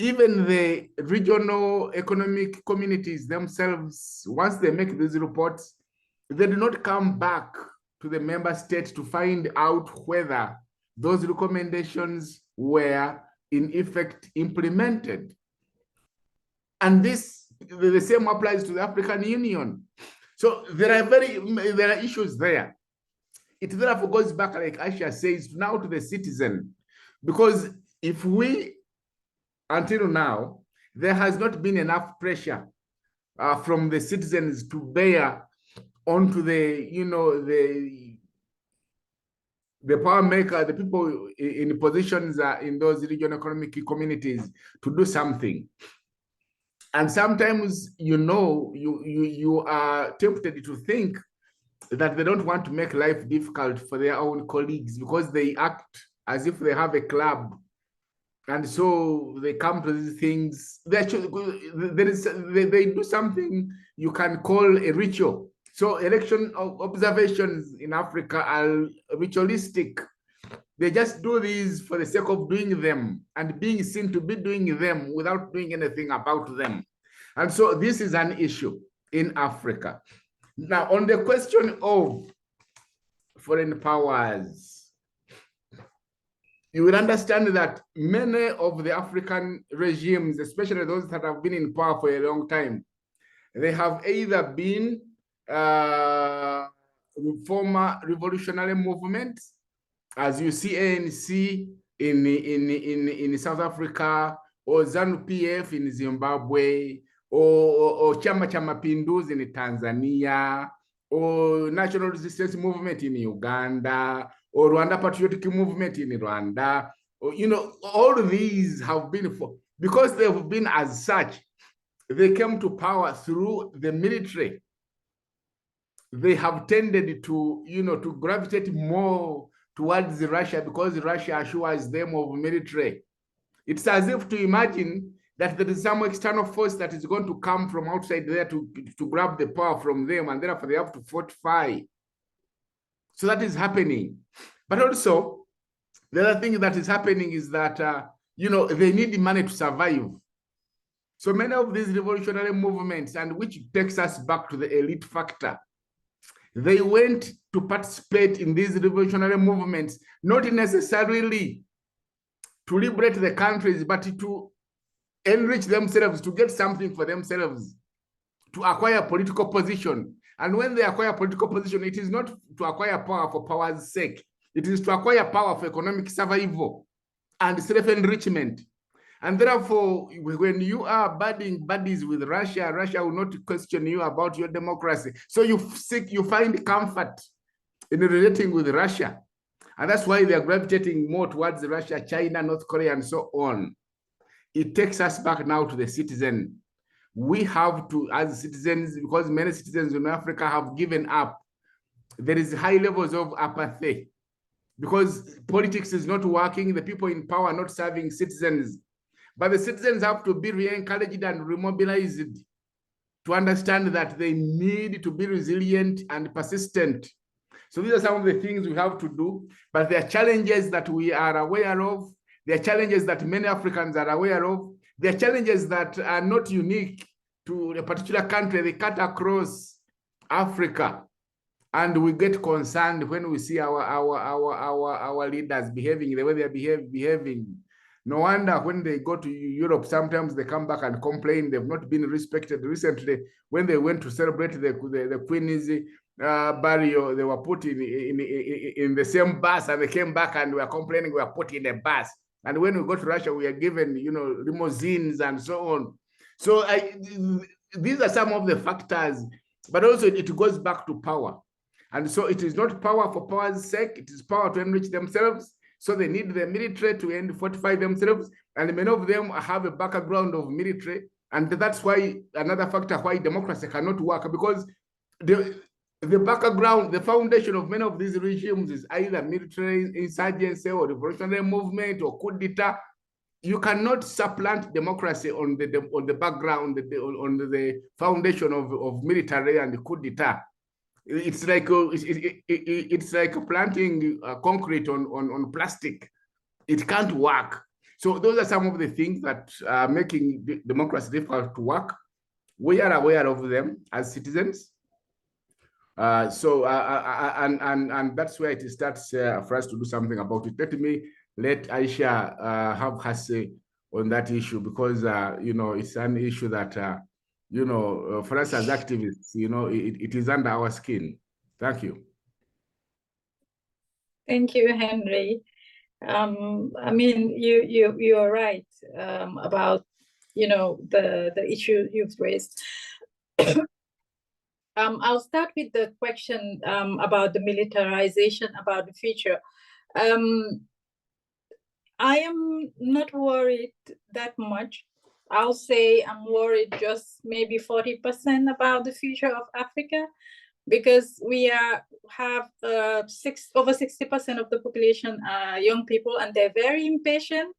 even the regional economic communities themselves, once they make these reports, they do not come back to the member states to find out whether those recommendations were in effect implemented. And this, the same applies to the African Union. So there are issues there. It therefore goes back, like Aisha says, now to the citizen, because if we, until now, there has not been enough pressure from the citizens to bear onto the, the power maker, the people in positions in those regional economic communities to do something. And sometimes, you are tempted to think that they don't want to make life difficult for their own colleagues, because they act as if they have a club. And so they come to these things. They do something you can call a ritual. So election observations in Africa are ritualistic. They just do these for the sake of doing them and being seen to be doing them without doing anything about them. And so this is an issue in Africa. Now, on the question of foreign powers, you will understand that many of the African regimes, especially those that have been in power for a long time, they have either been former revolutionary movements, as you see ANC in South Africa, or ZANU-PF in Zimbabwe, or Chama cha Mapinduzi in Tanzania, or National Resistance Movement in Uganda, or Rwanda Patriotic Movement in Rwanda. Or, all of these have been, because they have been as such, they came to power through the military. They have tended to, to gravitate more towards Russia, because Russia assures them of military. It's as if to imagine that there is some external force that is going to come from outside there to grab the power from them, and therefore they have to fortify. So that is happening. But also, the other thing that is happening is that, they need money to survive. So many of these revolutionary movements, and which takes us back to the elite factor, they went to participate in these revolutionary movements, not necessarily to liberate the countries, but to enrich themselves, to get something for themselves, to acquire political position. And when they acquire political position, it is not to acquire power for power's sake. It is to acquire power for economic survival and self-enrichment. And therefore, when you are budding buddies with Russia, Russia will not question you about your democracy. So you find comfort in relating with Russia. And that's why they are gravitating more towards Russia, China, North Korea, and so on. It takes us back now to the citizen. We have to, as citizens, because many citizens in Africa have given up, there is high levels of apathy, because politics is not working, the people in power are not serving citizens. But the citizens have to be re-encouraged and remobilized to understand that they need to be resilient and persistent. So these are some of the things we have to do, but there are challenges that we are aware of. There are challenges that many Africans are aware of. There are challenges that are not unique to a particular country. They cut across Africa. And we get concerned when we see our leaders behaving the way they are behaving. No wonder when they go to Europe, sometimes they come back and complain they've not been respected. Recently, when they went to celebrate the Queen's burial, they were put in the same bus, and they came back and were complaining we were put in a bus. And when we go to Russia, we are given, limousines and so on. So these are some of the factors, but also it goes back to power. And so it is not power for power's sake, it is power to enrich themselves. So they need the military to fortify themselves, and many of them have a background of military. And that's why another factor why democracy cannot work, because the background, the foundation of many of these regimes is either military insurgency or revolutionary movement or coup d'etat. You cannot supplant democracy on the background, on the foundation of military and coup d'etat. It's like planting concrete on plastic. It can't work. So those are some of the things that are making democracy difficult to work. We are aware of them as citizens. And that's where it starts for us to do something about it. Let Aisha have her say on that issue, because it's an issue that for us as activists, it is under our skin. Thank you. Thank you, Henry. I mean, you are right about the issue you've raised. I'll start with the question about the militarization, about the future. I am not worried that much. I'll say I'm worried just maybe 40% about the future of Africa, because we have over 60% of the population are young people, and they're very impatient.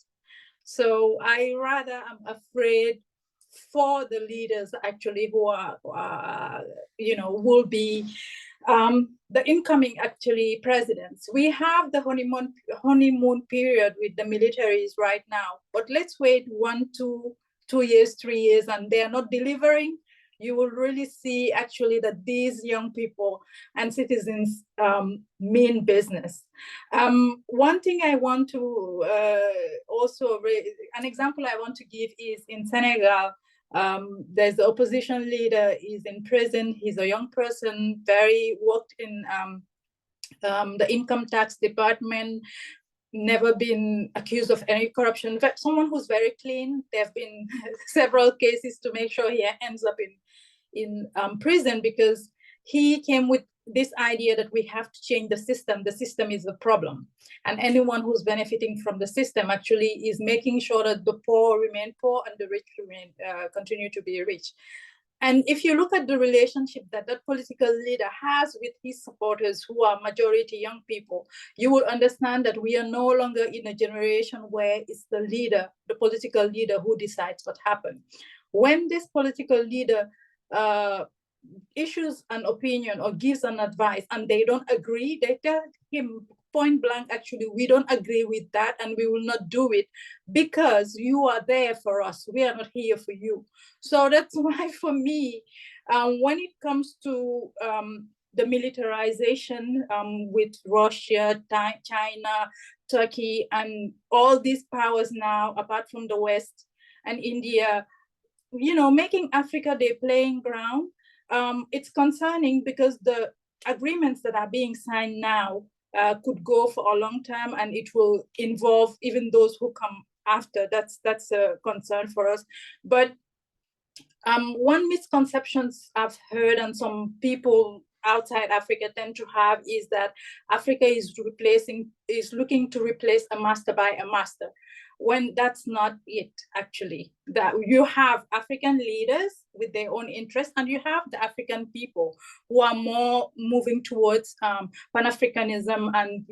So I rather am afraid for the leaders actually who will be the incoming actually presidents. We have the honeymoon period with the militaries right now, but let's wait 1, 2 years, 3 years, and they are not delivering. You will really see actually that these young people and citizens mean business. One thing I want to also raise, an example I want to give is in Senegal. There's the opposition leader, he's in prison. He's a young person, worked in the income tax department, never been accused of any corruption. In fact, someone who's very clean. There have been several cases to make sure he ends up in prison, because he came with this idea that we have to change the system. The system is the problem. And anyone who's benefiting from the system actually is making sure that the poor remain poor and the rich continue to be rich. And if you look at the relationship that that political leader has with his supporters, who are majority young people, you will understand that we are no longer in a generation where it's the leader, the political leader, who decides what happens. When this political leader issues an opinion or gives an advice and they don't agree, they tell him point blank, actually, we don't agree with that and we will not do it because you are there for us. We are not here for you. So that's why for me, when it comes to the militarization with Russia, China, Turkey, and all these powers now, apart from the West and India, making Africa their playing ground, it's concerning because the agreements that are being signed now could go for a long time, and it will involve even those who come after. That's a concern for us. But one misconceptions I've heard and some people outside Africa tend to have is that Africa is looking to replace a master by a master, when that's not it, actually. That you have African leaders with their own interests, and you have the African people who are more moving towards Pan-Africanism and,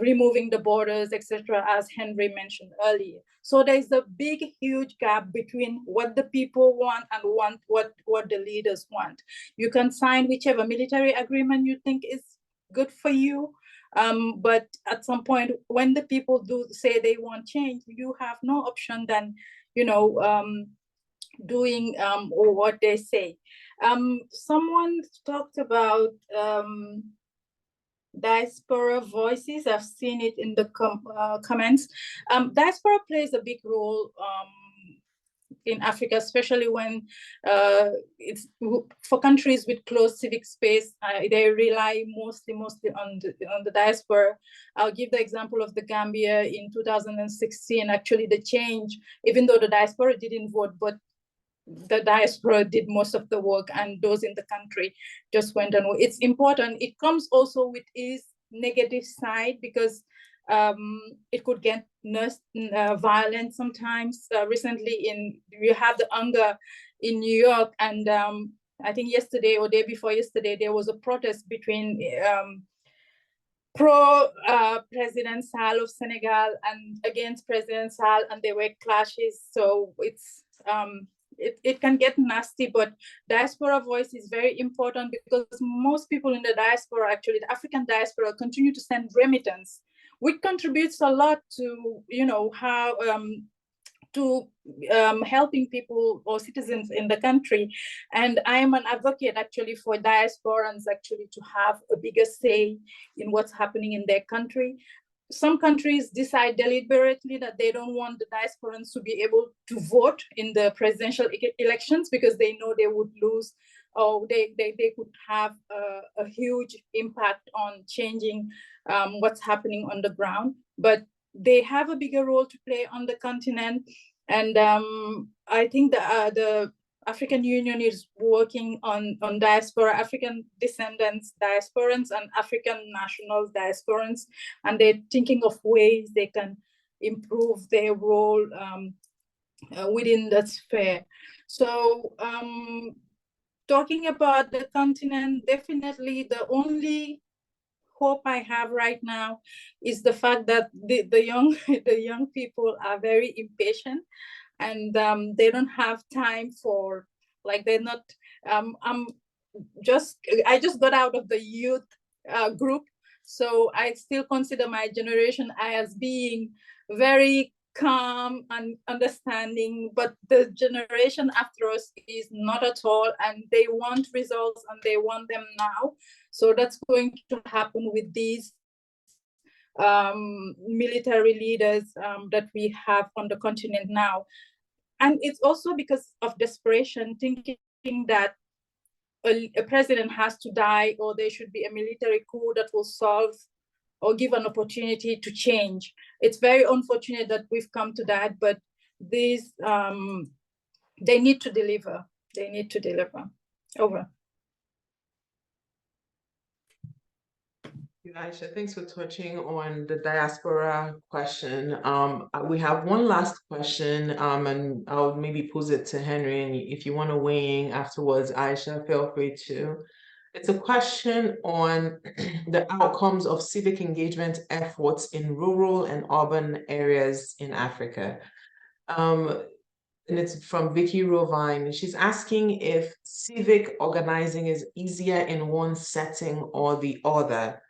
removing the borders, etc., as Henry mentioned earlier. So there's a big, huge gap between what the people want and what the leaders want. You can sign whichever military agreement you think is good for you, but at some point, when the people do say they want change, you have no option than, doing what they say. Someone talked about diaspora voices. I've seen it in the comments. Diaspora plays a big role in Africa, especially when it's for countries with closed civic space. They rely mostly on the diaspora. I'll give the example of the Gambia in 2016. Actually, the change, even though the diaspora didn't vote, but the diaspora did most of the work, and those in the country just went on. It's important. It comes also with its negative side, because It could get violent sometimes. Recently, you have the hunger in New York, and I think yesterday or day before yesterday, there was a protest between pro-President Sall of Senegal and against President Sall, and there were clashes. So it can get nasty, but diaspora voice is very important because most people in the diaspora, actually the African diaspora, continue to send remittance, which contributes a lot to, how helping people or citizens in the country. And I am an advocate actually for diasporans actually to have a bigger say in what's happening in their country. Some countries decide deliberately that they don't want the diasporans to be able to vote in the presidential elections because they know they would lose, or they could have a huge impact on changing what's happening on the ground. But they have a bigger role to play on the continent. And I think the African Union is working on diaspora, African descendants diasporans and African national diasporans, and they're thinking of ways they can improve their role within that sphere. So talking about the continent, definitely the only hope I have right now is the fact that the young people are very impatient, and they don't have time for, like, they're not I just got out of the youth group, so I still consider my generation as being very calm and understanding, but the generation after us is not at all, and they want results and they want them now. So that's going to happen with these military leaders that we have on the continent now. And it's also because of desperation, thinking that a president has to die, or there should be a military coup that will solve or give an opportunity to change. It's very unfortunate that we've come to that, but these, they need to deliver. They need to deliver. Over. Aisha, thanks for touching on the diaspora question. We have one last question, and I'll maybe pose it to Henry, and if you want to weigh in afterwards, Aisha, feel free to. It's a question on the outcomes of civic engagement efforts in rural and urban areas in Africa. And it's from Vicky Rovine. She's asking if civic organizing is easier in one setting or the other.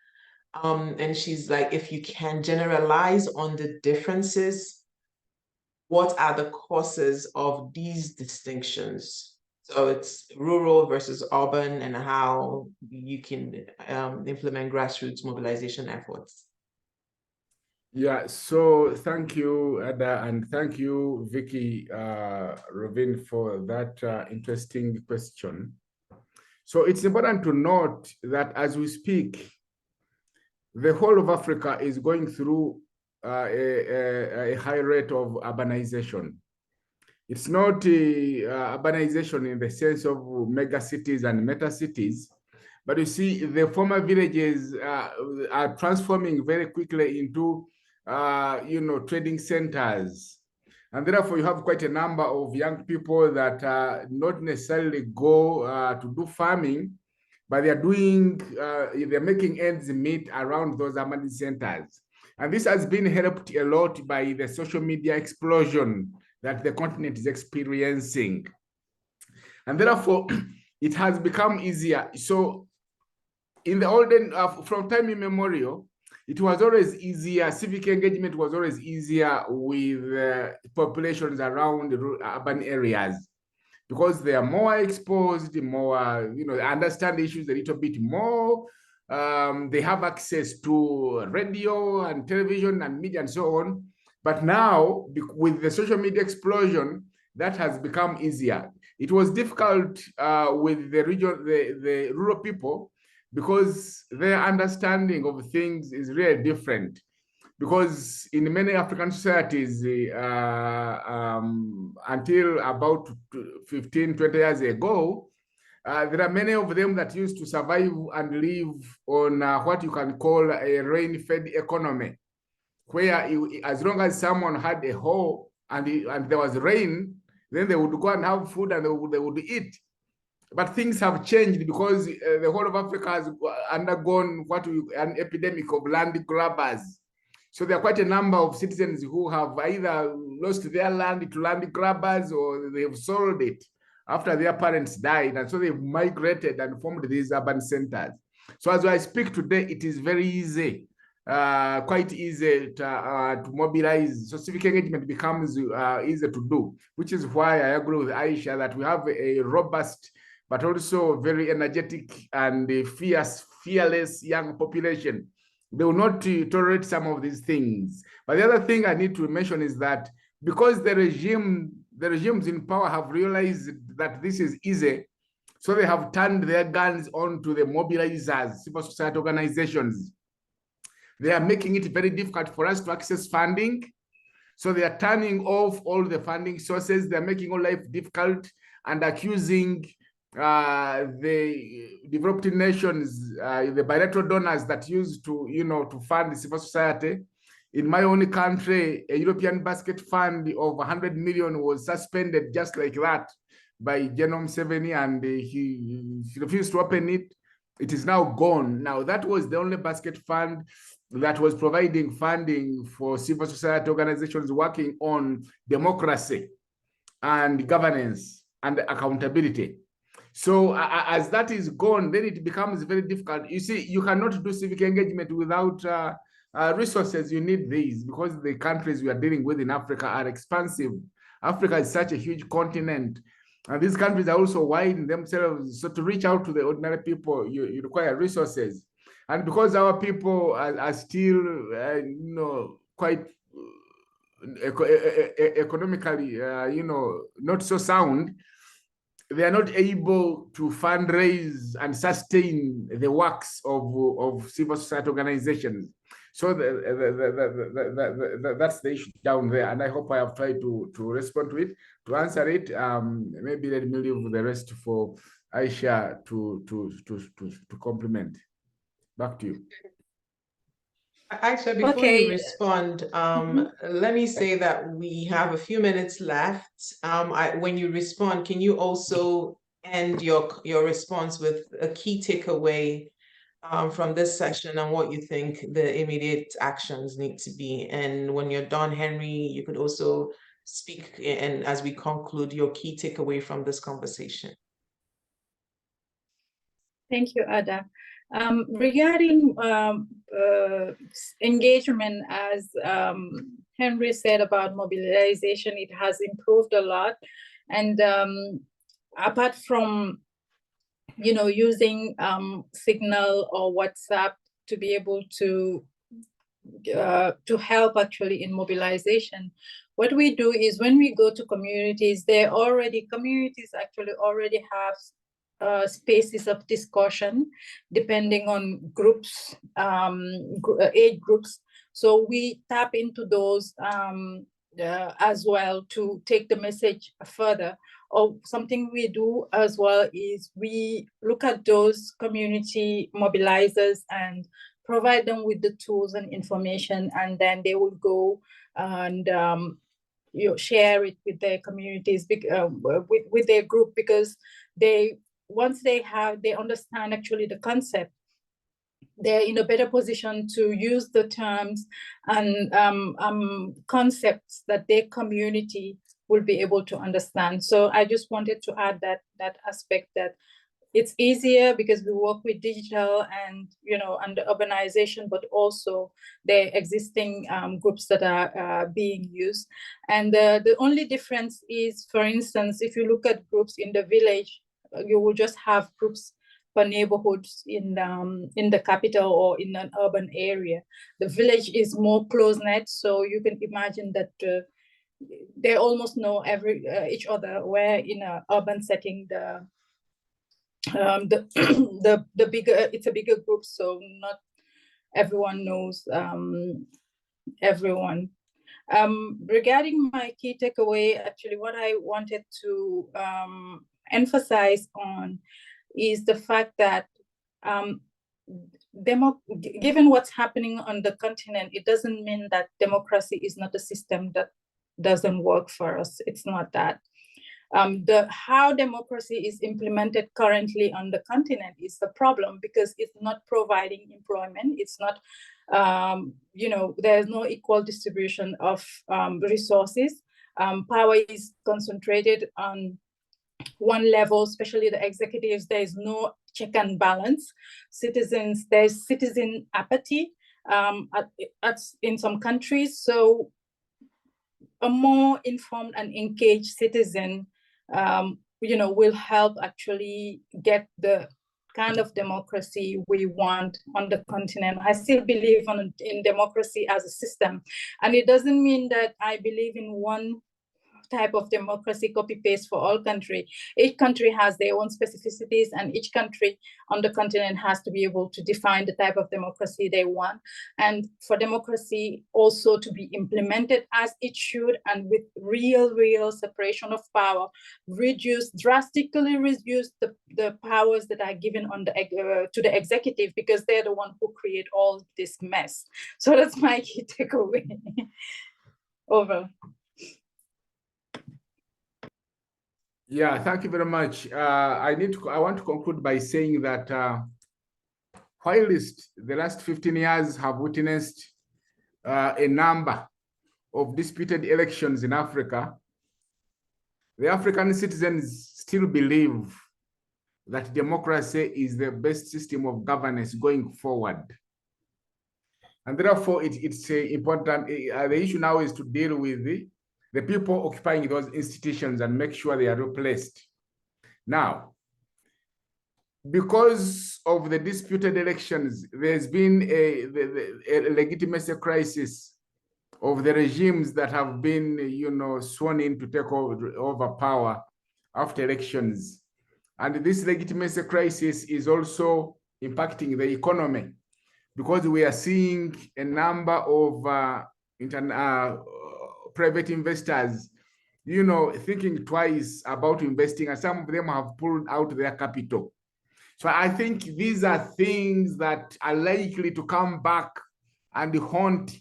And she's like, if you can generalize on the differences, what are the causes of these distinctions? So it's rural versus urban, and how you can implement grassroots mobilization efforts. Yeah, so thank you, Ada, and thank you, Vicky Rovin, for that interesting question. So it's important to note that as we speak, the whole of Africa is going through a high rate of urbanization. It's not urbanization in the sense of mega cities and meta cities, but you see the former villages are transforming very quickly into trading centers. And therefore you have quite a number of young people that not necessarily go to do farming, but they're doing, they're making ends meet around those urban centers. And this has been helped a lot by the social media explosion that the continent is experiencing. And therefore, it has become easier. So in the olden, from time immemorial, it was always easier, civic engagement was always easier with populations around urban areas, because they are more exposed, more, understand issues a little bit more. They have access to radio and television and media and so on. But now, with the social media explosion, that has become easier. It was difficult with the rural people, because their understanding of things is really different. Because in many African societies, until about 15, 20 years ago, there are many of them that used to survive and live on what you can call a rain-fed economy. where as long as someone had a hole and there was rain, then they would go and have food and they would eat. But things have changed because the whole of Africa has undergone an epidemic of land grabbers. So there are quite a number of citizens who have either lost their land to land grabbers or they've sold it after their parents died. And so they've migrated and formed these urban centers. So as I speak today, it is very easy, quite easy to mobilize. So civic engagement becomes easier to do, which is why I agree with Aisha that we have a robust but also very energetic and fearless young population. They will not tolerate some of these things. But the other thing I need to mention is that because the regimes in power have realized that this is easy, so they have turned their guns onto the mobilizers, civil society organizations. They are making it very difficult for us to access funding. So they are turning off all the funding sources. They're making all life difficult and accusing the developed nations, the bilateral donors that used to, to fund civil society. In my own country, a European basket fund of 100 million was suspended just like that by General Museveni, and he refused to open it. It is now gone. Now, that was the only basket fund that was providing funding for civil society organizations working on democracy and governance and accountability. So as that is gone, then it becomes very difficult. You see, you cannot do civic engagement without resources. You need these because the countries we are dealing with in Africa are expansive. Africa is such a huge continent. And these countries are also wide in themselves. So to reach out to the ordinary people, you require resources. And because our people are still, quite economically, not so sound, they are not able to fundraise and sustain the works of civil society organizations. So that's the issue down there. And I hope I have tried to respond to it, to answer it. Maybe let me leave the rest for Aisha to complement. Back to you. Actually, before you respond, let me say that we have a few minutes left. When you respond, can you also end your response with a key takeaway from this session and what you think the immediate actions need to be? And when you're done, Henry, you could also speak, and as we conclude, your key takeaway from this conversation. Thank you, Ada. Regarding engagement, as Henry said about mobilization, it has improved a lot. And apart from, using Signal or WhatsApp to be able to help actually in mobilization, what we do is when we go to communities, communities actually already have spaces of discussion depending on groups, age groups. So we tap into those as well to take the message further. Or something we do as well is we look at those community mobilizers and provide them with the tools and information, and then they will go and share it with their communities, with their group, because once they understand actually the concept, they're in a better position to use the terms and concepts that their community will be able to understand. So I just wanted to add that aspect, that it's easier because we work with digital and and urbanization, but also the existing groups that are being used. And the only difference is, for instance, if you look at groups in the village, you will just have groups per neighborhoods in the capital or in an urban area. The village is more close-knit, so you can imagine that they almost know each other, where in an urban setting the bigger, it's a bigger group, so not everyone knows everyone. Regarding my key takeaway, actually what I wanted to emphasize on is the fact that given what's happening on the continent, it doesn't mean that democracy is not a system that doesn't work for us. It's not that. How democracy is implemented currently on the continent is the problem, because it's not providing employment. It's not, there's no equal distribution of resources. Power is concentrated on one level, especially the executives. There is no check and balance. There's citizen apathy in some countries. So a more informed and engaged citizen will help actually get the kind of democracy we want on the continent. I still believe in democracy as a system. And it doesn't mean that I believe in one type of democracy copy-paste for all countries. Each country has their own specificities, and each country on the continent has to be able to define the type of democracy they want. And for democracy also to be implemented as it should, and with real separation of power, drastically reduce the powers that are given to the executive, because they're the one who create all this mess. So that's my key takeaway. Over. Yeah, thank you very much. I want to conclude by saying that whilst the last 15 years have witnessed a number of disputed elections in Africa, the African citizens still believe that democracy is the best system of governance going forward. And therefore, it's important. The issue now is to deal with the people occupying those institutions and make sure they are replaced. Now, because of the disputed elections, there's been a legitimacy crisis of the regimes that have been, sworn in to take over power after elections. And this legitimacy crisis is also impacting the economy, because we are seeing a number of private investors, thinking twice about investing, and some of them have pulled out their capital. So I think these are things that are likely to come back and haunt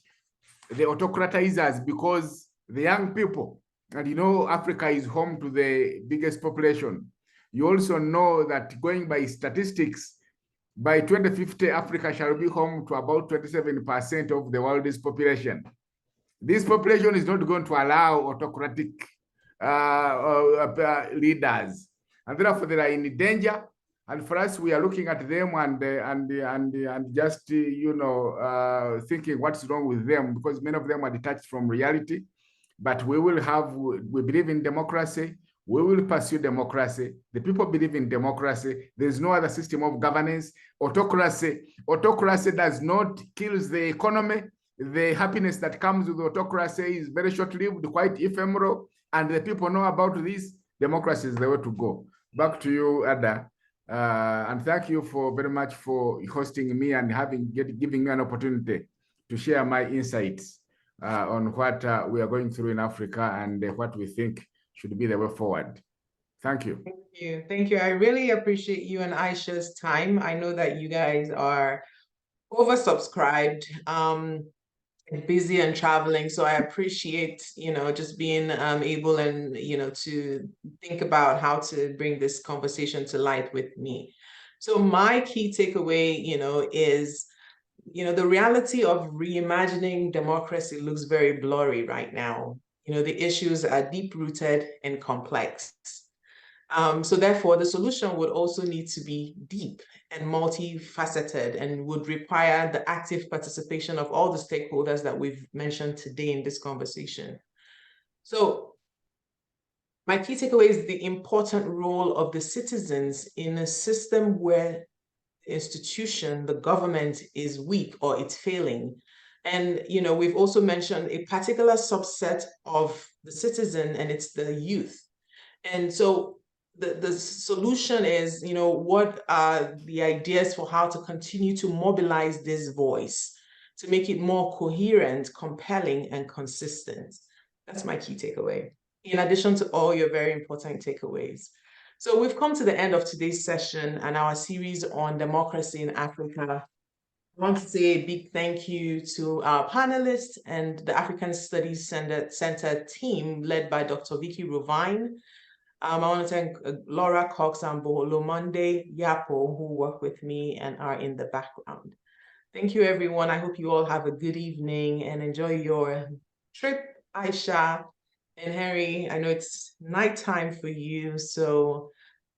the autocratizers, because the young people, and Africa is home to the biggest population. You also know that, going by statistics, by 2050, Africa shall be home to about 27% of the world's population. This population is not going to allow autocratic leaders, and therefore they are in danger. And for us, we are looking at them and just thinking what's wrong with them, because many of them are detached from reality. But we believe in democracy. We will pursue democracy. The people believe in democracy. There's no other system of governance. Autocracy does not kill the economy. The happiness that comes with autocracy is very short-lived, quite ephemeral, and the people know about this. Democracy is the way to go. Back to you, Ada, and thank you very much for hosting me and giving me an opportunity to share my insights on what we are going through in Africa and what we think should be the way forward. Thank you. Thank you. I really appreciate you and Aisha's time. I know that you guys are oversubscribed, busy and traveling, so I appreciate just being able and to think about how to bring this conversation to light with me. So my key takeaway is the reality of reimagining democracy looks very blurry right now. The issues are deep-rooted and complex. So therefore, the solution would also need to be deep and multifaceted, and would require the active participation of all the stakeholders that we've mentioned today in this conversation. So my key takeaway is the important role of the citizens in a system where the institution, the government, is weak or it's failing. And we've also mentioned a particular subset of the citizen, and it's the youth. And so the solution is, what are the ideas for how to continue to mobilize this voice to make it more coherent, compelling, and consistent? That's my key takeaway, in addition to all your very important takeaways. So we've come to the end of today's session and our series on democracy in Africa. I want to say a big thank you to our panelists and the African Studies Center team led by Dr. Vicky Rovine. I want to thank Laura Cox and Boholomonde Yapo, who work with me and are in the background. Thank you, everyone. I hope you all have a good evening and enjoy your trip. Aisha and Henry, I know it's nighttime for you, so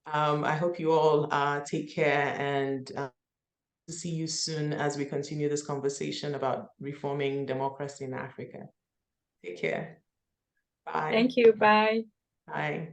I hope you all take care and see you soon as we continue this conversation about reforming democracy in Africa. Take care. Bye. Thank you. Bye. Bye.